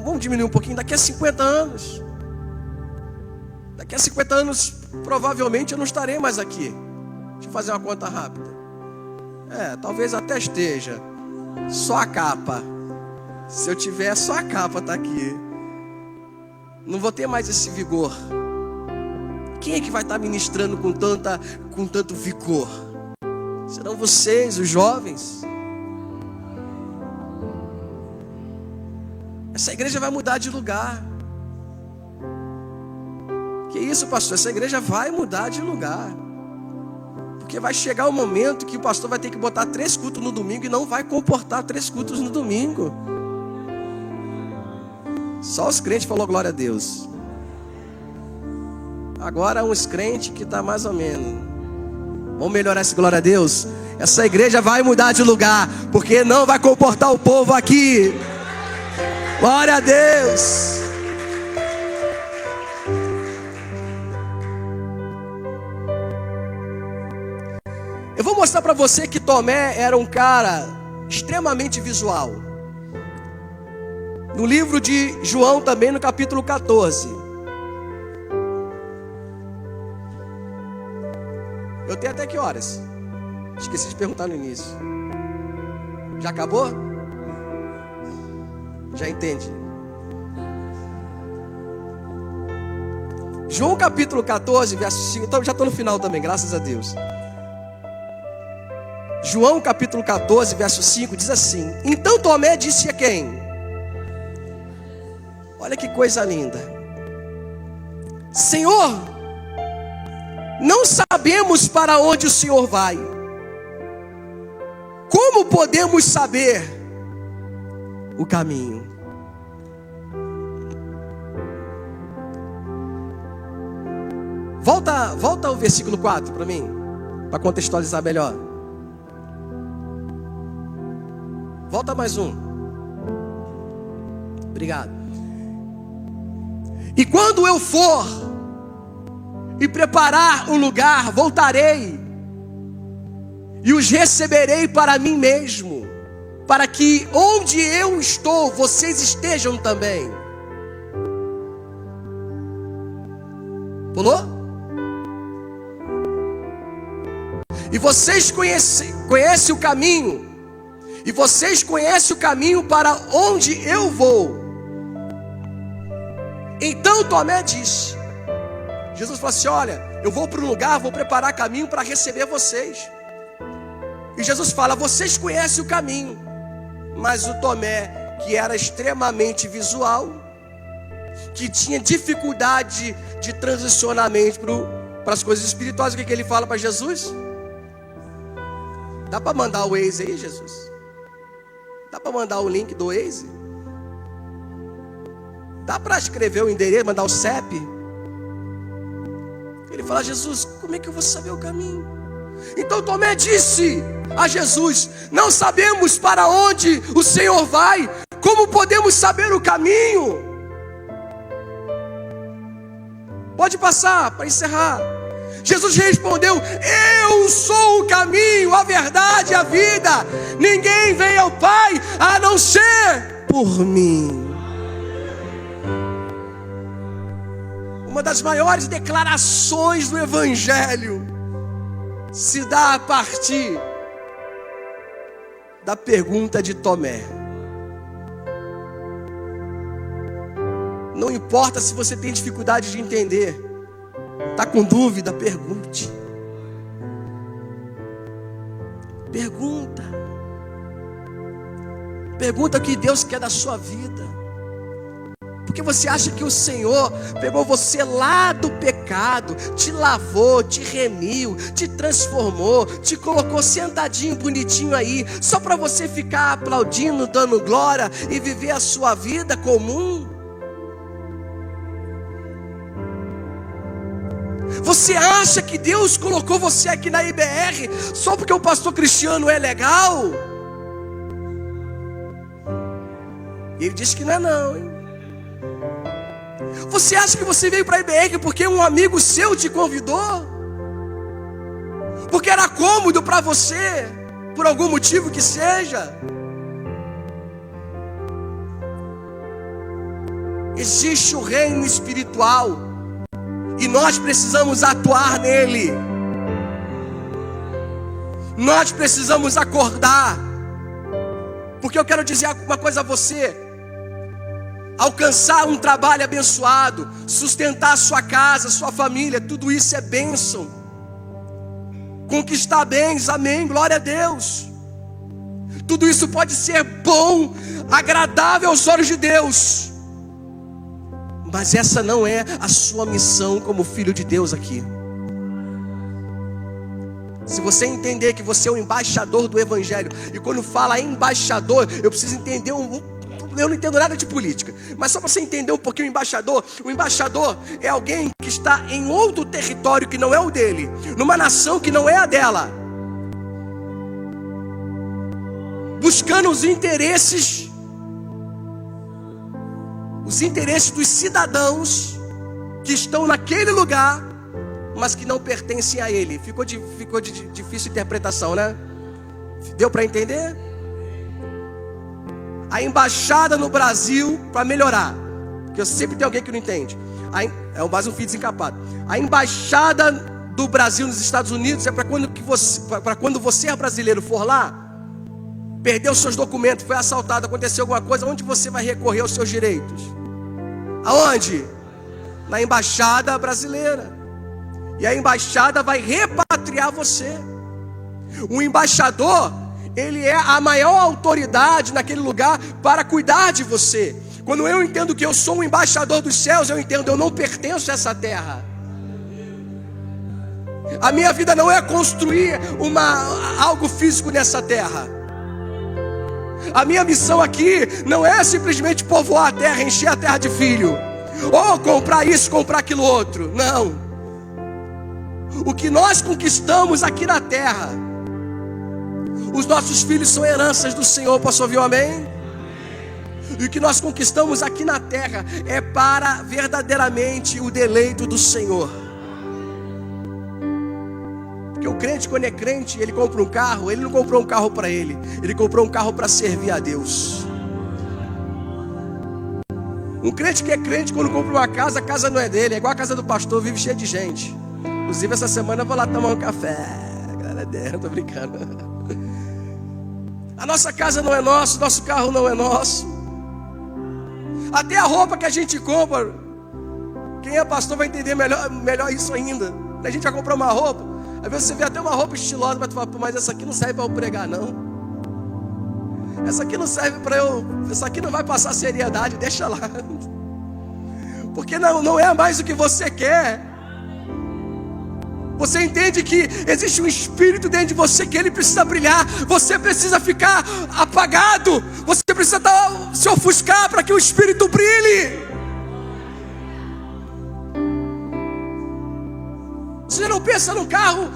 vamos diminuir um pouquinho, daqui a 50 anos, provavelmente eu não estarei mais aqui. Deixa eu fazer uma conta rápida. Talvez até esteja, só a capa. Se eu tiver, só a capa está aqui. Não vou ter mais esse vigor. Quem é que vai estar ministrando com tanto vigor? Serão vocês, os jovens. Essa igreja vai mudar de lugar. Que isso, pastor? Essa igreja vai mudar de lugar. Porque vai chegar o momento que o pastor vai ter que botar 3 cultos no domingo e não vai comportar 3 cultos no domingo. Só os crentes falou glória a Deus. Agora uns crentes que está mais ou menos. Vamos melhorar esse glória a Deus? Essa igreja vai mudar de lugar, porque não vai comportar o povo aqui. Glória a Deus. Eu vou mostrar para você que Tomé era um cara extremamente visual. No livro de João também, no capítulo 14. Eu tenho até que horas? Esqueci de perguntar no início. Já acabou? Já entende? João capítulo 14, verso 5. Então, já estou no final também, graças a Deus. João capítulo 14, verso 5 diz assim: então Tomé disse a quem? Olha que coisa linda. Senhor, não sabemos para onde o Senhor vai. Como podemos saber o caminho? Volta ao versículo 4 para mim, para contextualizar melhor. Volta mais um. Obrigado. E quando eu for e preparar um lugar, voltarei e os receberei para mim mesmo, para que onde eu estou, vocês estejam também. Pulou? E vocês conhecem o caminho, e vocês conhecem o caminho para onde eu vou. Então Tomé disse, Jesus falou assim: olha, eu vou para um lugar, vou preparar caminho para receber vocês. E Jesus fala: vocês conhecem o caminho. Mas o Tomé, que era extremamente visual, que tinha dificuldade de transicionamento para as coisas espirituais, o que ele fala para Jesus? Dá para mandar o Waze aí, Jesus? Dá para mandar o link do Waze? Dá para escrever o endereço, mandar o CEP? Ele fala: Jesus, como é que eu vou saber o caminho? Então Tomé disse a Jesus: não sabemos para onde o Senhor vai, como podemos saber o caminho? Pode passar para encerrar. Jesus respondeu: eu sou o caminho, a verdade e a vida. Ninguém vem ao Pai a não ser por mim. Uma das maiores declarações do Evangelho se dá a partir da pergunta de Tomé. Não importa se você tem dificuldade de entender, está com dúvida, pergunte. Pergunta o que Deus quer da sua vida. Porque você acha que o Senhor pegou você lá do pecado, te lavou, te remiu, te transformou, te colocou sentadinho, bonitinho aí, só para você ficar aplaudindo, dando glória e viver a sua vida comum? Você acha que Deus colocou você aqui na IBR só porque o pastor Cristiano é legal? E ele disse que não é não, hein? Você acha que você veio para a IBR porque um amigo seu te convidou? Porque era cômodo para você, por algum motivo que seja? Existe o reino espiritual e nós precisamos atuar nele. Nós precisamos acordar. Porque eu quero dizer uma coisa a você: alcançar um trabalho abençoado, sustentar a sua casa, sua família, tudo isso é bênção. Conquistar bens, amém, glória a Deus. Tudo isso pode ser bom, agradável aos olhos de Deus. Mas essa não é a sua missão como filho de Deus aqui. Se você entender que você é um embaixador do Evangelho, e quando fala embaixador, eu preciso entender eu não entendo nada de política, mas só para você entender um pouquinho o embaixador é alguém que está em outro território que não é o dele, numa nação que não é a dela, buscando os interesses dos cidadãos que estão naquele lugar, mas que não pertencem a ele. Ficou de difícil interpretação, né? Deu para entender? A embaixada no Brasil, para melhorar, porque eu sempre tenho alguém que não entende, é mais um filho desencapado. A embaixada do Brasil nos Estados Unidos é para quando você brasileiro for lá, perdeu seus documentos, foi assaltado, aconteceu alguma coisa, onde você vai recorrer aos seus direitos? Aonde? Na embaixada brasileira. E a embaixada vai repatriar você. O embaixador, ele é a maior autoridade naquele lugar para cuidar de você. Quando eu entendo que eu sou um embaixador dos céus, eu entendo, eu não pertenço a essa terra. A minha vida não é construir algo físico nessa terra. A minha missão aqui não é simplesmente povoar a terra, encher a terra de filho, ou comprar isso, comprar aquilo outro. Não. O que nós conquistamos aqui na terra, os nossos filhos são heranças do Senhor. Posso ouvir um amém? E o que nós conquistamos aqui na terra é para verdadeiramente o deleito do Senhor. Porque o crente, quando é crente, ele compra um carro, ele não comprou um carro para ele, ele comprou um carro para servir a Deus. Um crente que é crente, quando compra uma casa, a casa não é dele, é igual a casa do pastor, vive cheia de gente. Inclusive essa semana eu vou lá tomar um café. Glória a Deus, tô brincando. A nossa casa não é nossa, nosso carro não é nosso. Até a roupa que a gente compra, quem é pastor vai entender melhor isso ainda. A gente vai comprar uma roupa, às vezes você vê até uma roupa estilosa, mas tu fala, mas essa aqui não serve para eu pregar não. Essa aqui não serve para essa aqui não vai passar seriedade, deixa lá. Porque não é mais o que você quer. Você entende que existe um espírito dentro de você que ele precisa brilhar. Você precisa ficar apagado. Você precisa se ofuscar para que o espírito brilhe. Você não pensa num carro,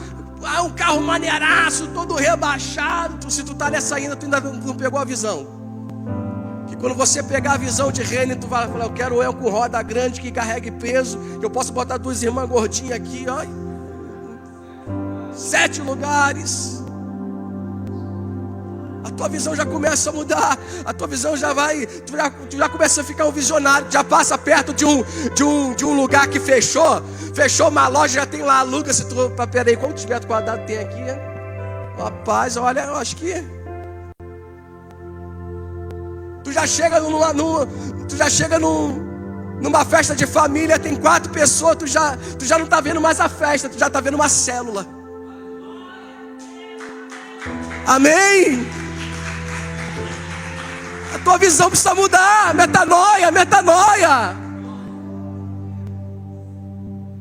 um carro maneiraço, todo rebaixado. Se tu tá nessa ainda, tu ainda não pegou a visão. Que quando você pegar a visão de reino, tu vai falar, eu quero eu com roda grande, que carregue peso, que eu posso botar duas irmãs gordinhas aqui, ó. 7 lugares. A tua visão já começa a mudar. A tua visão já vai, tu já começa a ficar um visionário. Já passa perto de um lugar que fechou uma loja, já tem lá, aluga. Se tu, peraí, quantos metros quadrados tem aqui? Rapaz, olha, eu acho que tu já chega numa festa de família, tem 4 pessoas, tu já não está vendo mais a festa, tu já está vendo uma célula. Amém? A tua visão precisa mudar. Metanoia.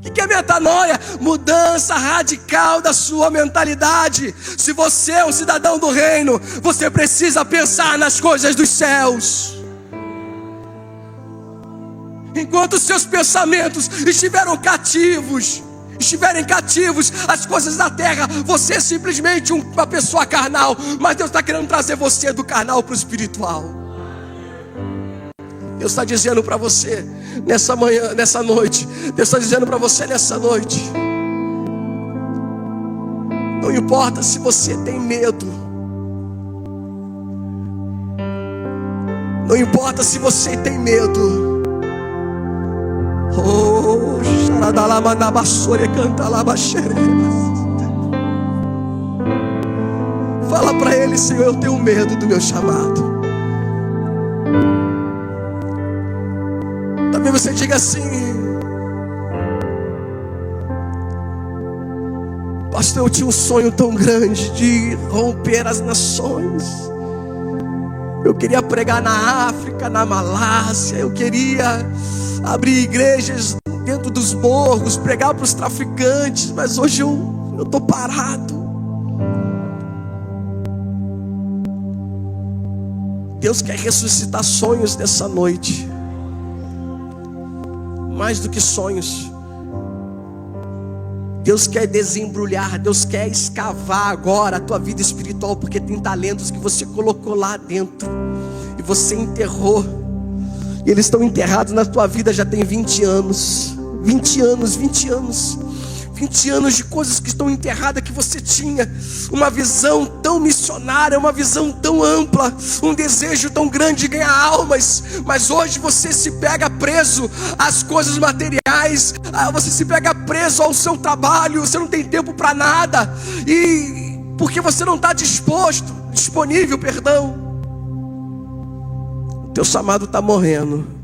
O que é metanoia? Mudança radical da sua mentalidade. Se você é um cidadão do reino, você precisa pensar nas coisas dos céus. Enquanto os seus pensamentos estiverem cativos às coisas da terra, você é simplesmente uma pessoa carnal. Mas Deus está querendo trazer você do carnal para o espiritual. Deus está dizendo para você nessa manhã, nessa noite. Deus está dizendo para você nessa noite. Não importa se você tem medo. Não importa se você tem medo. Oh, fala para ele, Senhor, eu tenho medo do meu chamado. Talvez você diga assim, pastor, eu tinha um sonho tão grande de romper as nações. Eu queria pregar na África, na Malásia. Eu queria abrir igrejas dentro dos morros, pregar para os traficantes. Mas hoje eu estou parado. Deus quer ressuscitar sonhos nessa noite. Mais do que sonhos. Deus quer desembrulhar, Deus quer escavar agora a tua vida espiritual, porque tem talentos que você colocou lá dentro e você enterrou, e eles estão enterrados na tua vida já tem 20 anos. 20 anos de coisas que estão enterradas que você tinha. Uma visão tão missionária, uma visão tão ampla, um desejo tão grande de ganhar almas. Mas hoje você se pega preso às coisas materiais, você se pega preso ao seu trabalho, você não tem tempo para nada. E porque você não está disponível, o teu chamado está morrendo.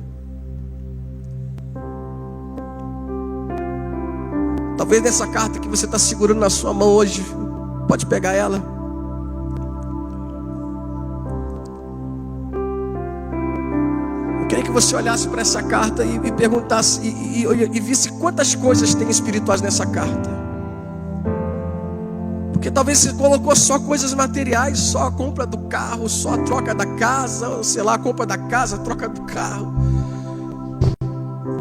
Talvez nessa carta que você está segurando na sua mão hoje, pode pegar ela. Eu queria que você olhasse para essa carta e perguntasse e visse quantas coisas tem espirituais nessa carta. Porque talvez você colocou só coisas materiais, só a compra do carro, só a troca da casa, sei lá, a compra da casa, a troca do carro.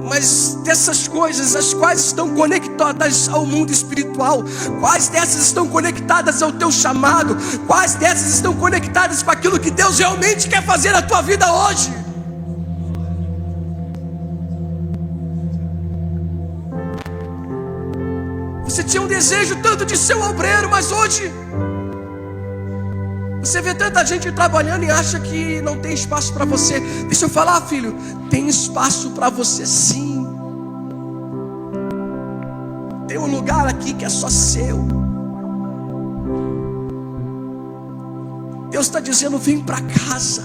Mas dessas coisas, as quais estão conectadas ao mundo espiritual, quais dessas estão conectadas ao teu chamado, quais dessas estão conectadas com aquilo que Deus realmente quer fazer na tua vida hoje? Você tinha um desejo tanto de ser um obreiro, mas hoje você vê tanta gente trabalhando e acha que não tem espaço para você. Deixa eu falar, filho, tem espaço para você sim. Tem um lugar aqui que é só seu. Deus está dizendo, vem para casa.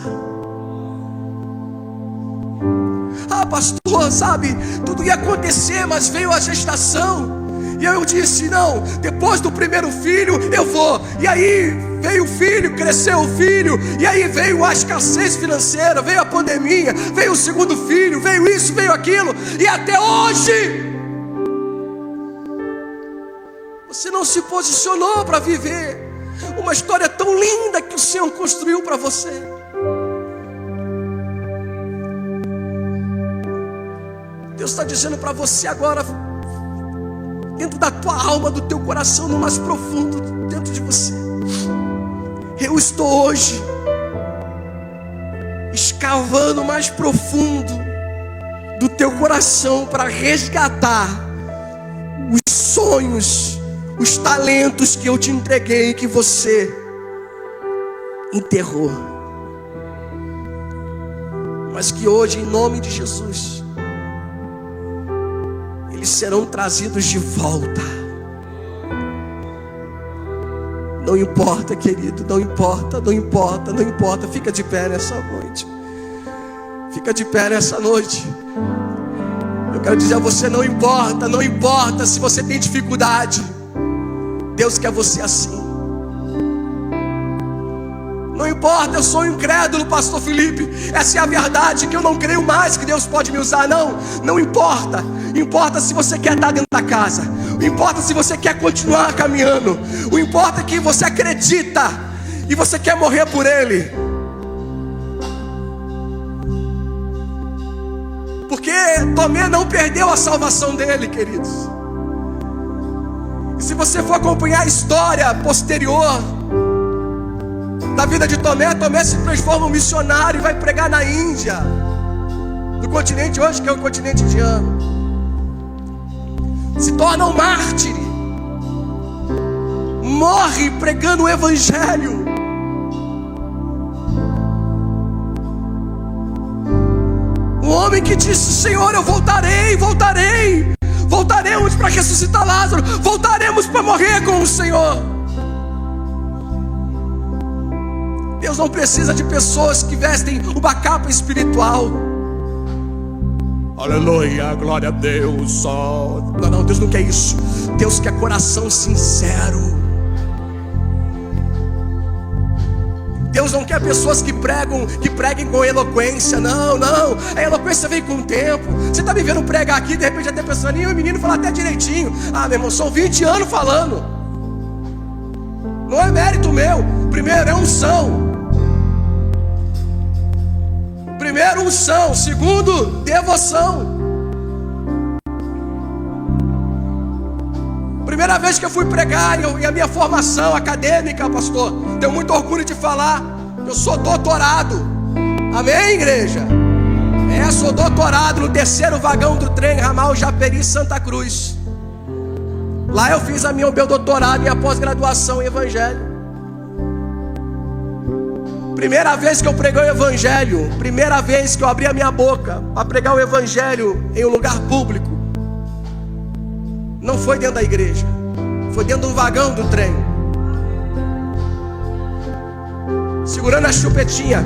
Ah, pastor, sabe, tudo ia acontecer, mas veio a gestação. E eu disse, não, depois do primeiro filho eu vou. E aí veio o filho, cresceu o filho. E aí veio a escassez financeira, veio a pandemia, veio o segundo filho, veio isso, veio aquilo. E até hoje você não se posicionou para viver uma história tão linda que o Senhor construiu para você. Deus está dizendo para você agora, dentro da tua alma, do teu coração, no mais profundo dentro de você, eu estou hoje escavando mais profundo do teu coração para resgatar os sonhos, os talentos que eu te entreguei, que você enterrou, mas que hoje, em nome de Jesus, eles serão trazidos de volta. Não importa, querido, não importa, não importa, não importa. Fica de pé nessa noite. Fica de pé nessa noite. Eu quero dizer a você, não importa, não importa se você tem dificuldade. Deus quer você assim. Não importa, eu sou incrédulo, pastor Felipe. Essa é a verdade, que eu não creio mais que Deus pode me usar. Não importa. Importa se você quer estar dentro da casa. Importa se você quer continuar caminhando. O importa é que você acredita e você quer morrer por Ele. Porque Tomé não perdeu a salvação dele, queridos. E se você for acompanhar a história posterior da vida de Tomé, Tomé se transforma em um missionário e vai pregar na Índia, do continente hoje que é o continente indiano. Se torna um mártir, morre pregando o evangelho. Um homem que disse, Senhor, eu voltaremos para ressuscitar Lázaro, voltaremos para morrer com o Senhor. Deus não precisa de pessoas que vestem uma capa espiritual. Aleluia, glória a Deus. Não, Deus não quer isso. Deus quer coração sincero. Deus não quer pessoas que preguem com eloquência. Não, a eloquência vem com o tempo. Você está me vendo pregar aqui, de repente até pensando, e o menino fala até direitinho. Ah, meu irmão, são 20 anos falando. Não é mérito meu. Primeiro é unção. Primeiro, unção. Segundo, devoção. Primeira vez que eu fui pregar e a minha formação acadêmica, pastor, tenho muito orgulho de falar, eu sou doutorado. Amém, igreja? Sou doutorado no 3º vagão do trem ramal Japeri Santa Cruz. Lá eu fiz meu doutorado e a pós-graduação em Evangelho. Primeira vez que eu preguei o Evangelho, primeira vez que eu abri a minha boca para pregar o Evangelho em um lugar público, não foi dentro da igreja, foi dentro de um vagão do trem, segurando a chupetinha.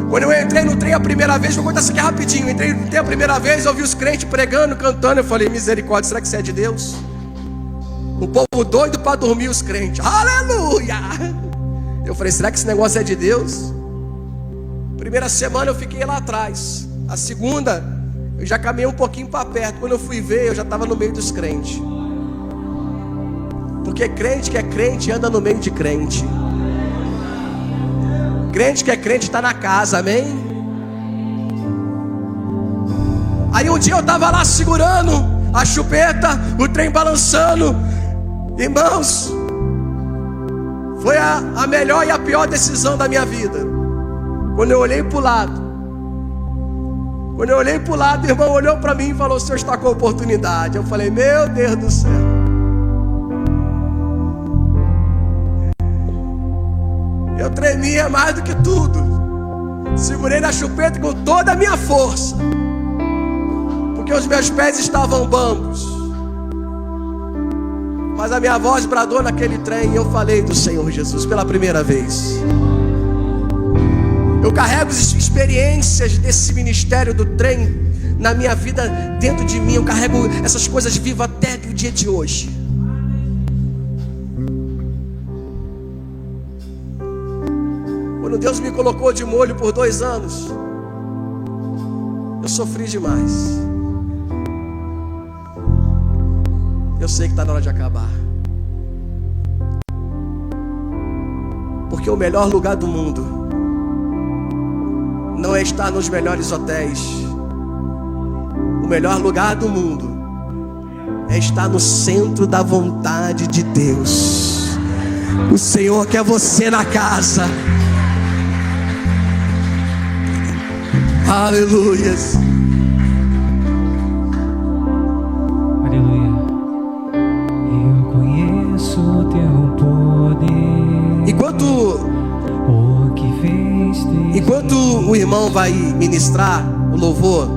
Quando eu entrei no trem a primeira vez, vou contar isso aqui rapidinho. Entrei no trem a primeira vez, ouvi os crentes pregando, cantando. Eu falei, misericórdia, será que isso é de Deus? O povo doido para dormir, os crentes, aleluia! Eu falei, será que esse negócio é de Deus? Primeira semana eu fiquei lá atrás. A segunda, eu já caminhei um pouquinho para perto. Quando eu fui ver, eu já estava no meio dos crentes. Porque crente que é crente anda no meio de crente. Crente que é crente está na casa, amém? Aí um dia eu estava lá segurando a chupeta, o trem balançando. Irmãos, foi a melhor e a pior decisão da minha vida. Quando eu olhei para o lado, o irmão olhou para mim e falou, o senhor está com a oportunidade. Eu falei, meu Deus do céu. Eu tremia mais do que tudo. Segurei na chupeta com toda a minha força, porque os meus pés estavam bambos. Mas a minha voz bradou naquele trem e eu falei do Senhor Jesus pela primeira vez. Eu carrego as experiências desse ministério do trem na minha vida dentro de mim. Eu carrego essas coisas vivas até o dia de hoje. Quando Deus me colocou de molho por 2 anos, eu sofri demais. Eu sei que está na hora de acabar. Porque o melhor lugar do mundo não é estar nos melhores hotéis. O melhor lugar do mundo é estar no centro da vontade de Deus. O Senhor quer você na casa. Aleluias. Aleluia. Eu conheço o teu poder. Enquanto o irmão vai ministrar o louvor,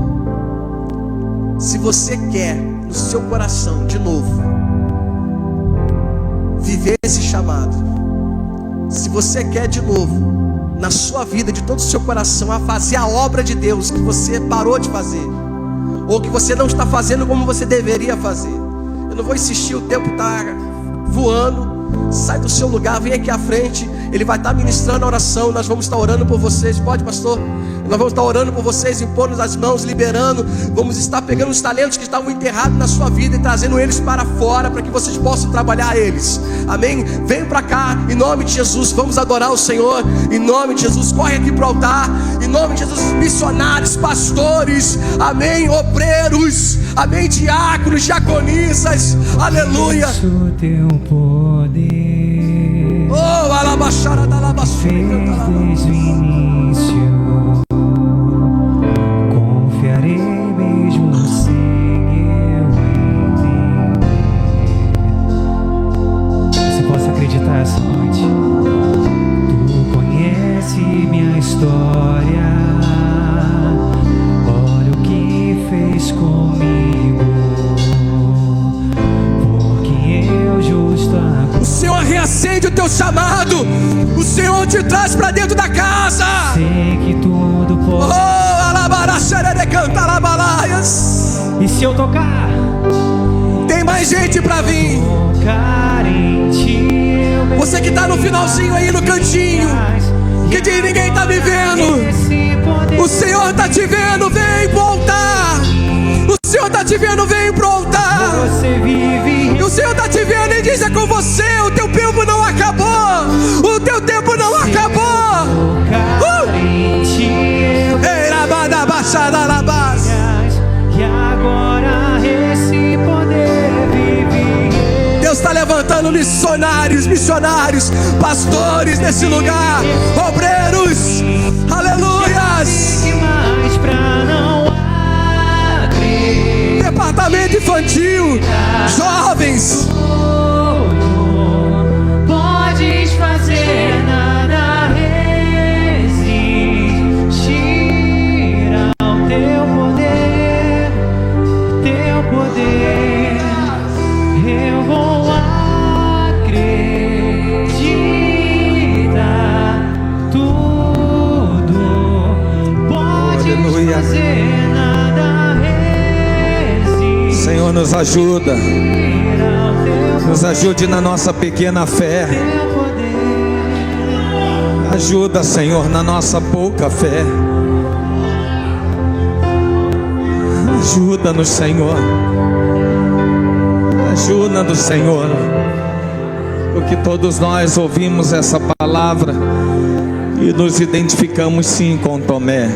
se você quer no seu coração de novo viver esse chamado, se você quer de novo na sua vida, de todo o seu coração, a fazer a obra de Deus que você parou de fazer, ou que você não está fazendo como você deveria fazer, eu não vou insistir, o tempo está voando. Sai do seu lugar, vem aqui à frente. Ele vai estar ministrando a oração. Nós vamos estar orando por vocês. Pode, pastor? Nós vamos estar orando por vocês, impondo as mãos, liberando. Vamos estar pegando os talentos que estavam enterrados na sua vida e trazendo eles para fora, para que vocês possam trabalhar eles. Amém? Vem para cá, em nome de Jesus. Vamos adorar o Senhor, em nome de Jesus. Corre aqui para o altar, em nome de Jesus. Missionários, pastores, amém, obreiros, amém, diáconos, diaconisas, aleluia. O teu poder, oh, alabaxara da alabaxara, desde o início. Confiarei mesmo sem eu entender. Você possa acreditar essa noite. Tu conhece minha história. Olha o que fez comigo. Porque eu justo agora. O Senhor reacende o teu chamado. O Senhor te traz para dentro da casa. Sei que tudo pode. Oh, alabaraxara de cantar abalaias. E se eu tocar? Tem mais gente para vir. Tocar em ti, eu Você que está no finalzinho aí no cantinho, que diz ninguém está me vendo. O Senhor está te vendo, vem pro altar. O Senhor está te vendo, vem pro altar. Você vive. E o Senhor está te vendo e diz: é com você. O teu tempo não acabou. O teu tempo não acabou. Tocar em ti, eu e agora esse poder vive. Deus está levantando missionários, pastores nesse lugar, obreiros, aleluias. Que mais pra não abrir. Departamento infantil. infantil, jovens. Podes fazer, nada resistirá ao teu poder, teu poder. Eu vou acreditar, tudo podes Aleluia. fazer, nada resistirá. Senhor, nos ajuda. ao teu Nos ajude na nossa pequena fé. teu poder. Ajuda, Senhor, na nossa pouca fé. Ajuda-nos, Senhor. Ajuda-nos, Senhor. Porque todos nós ouvimos essa palavra e nos identificamos sim com Tomé.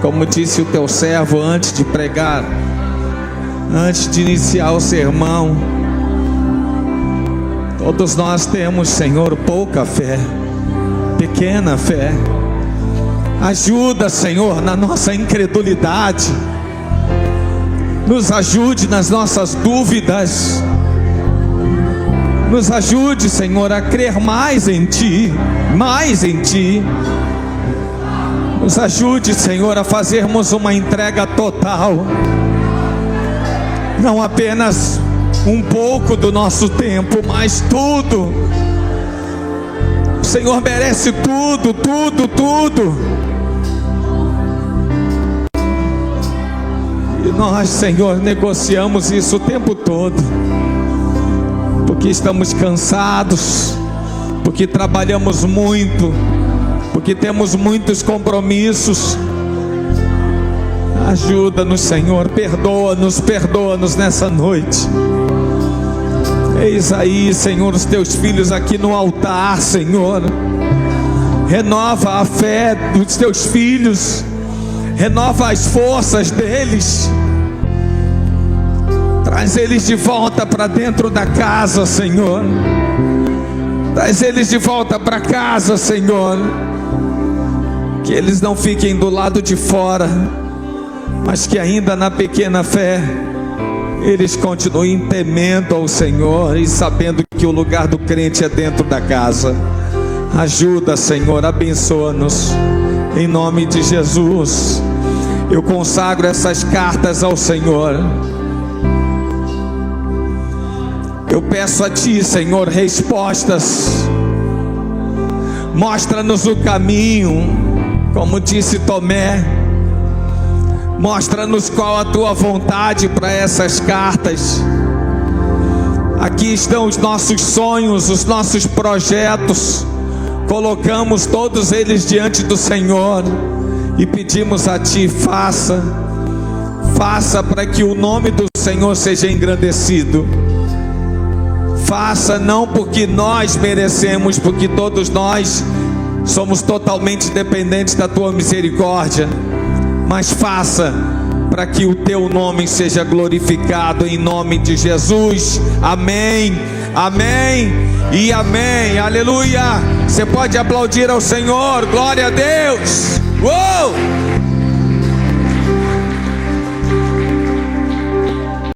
Como disse o teu servo antes de pregar, antes de iniciar o sermão, todos nós temos, Senhor, pouca fé, pequena fé. Ajuda, Senhor, na nossa incredulidade. Nos ajude nas nossas dúvidas. Nos ajude, Senhor, a crer mais em Ti, mais em Ti. Nos ajude, Senhor, a fazermos uma entrega total. Não apenas um pouco do nosso tempo, mas tudo. O Senhor merece tudo, tudo, tudo. E nós, Senhor, negociamos isso o tempo todo, porque estamos cansados, porque trabalhamos muito, porque temos muitos compromissos. Ajuda-nos, Senhor, perdoa-nos, perdoa-nos nessa noite. Eis aí, Senhor, os teus filhos aqui no altar, Senhor. Renova a fé dos teus filhos, renova as forças deles, traz eles de volta para dentro da casa, Senhor. Traz eles de volta para casa, Senhor. Que eles não fiquem do lado de fora, mas que ainda na pequena fé eles continuem temendo ao Senhor e sabendo que o lugar do crente é dentro da casa. Ajuda, Senhor, abençoa-nos em nome de Jesus. Eu consagro essas cartas ao Senhor. Eu peço a Ti, Senhor, respostas. Mostra-nos o caminho, como disse Tomé. Mostra-nos qual a Tua vontade para essas cartas. Aqui estão os nossos sonhos, os nossos projetos. Colocamos todos eles diante do Senhor e pedimos a Ti, faça para que o nome do Senhor seja engrandecido. Faça não porque nós merecemos, porque todos nós somos totalmente dependentes da Tua misericórdia, mas faça para que o Teu nome seja glorificado em nome de Jesus. Amém, amém e amém. Aleluia. Você pode aplaudir ao Senhor. Glória a Deus. Uou!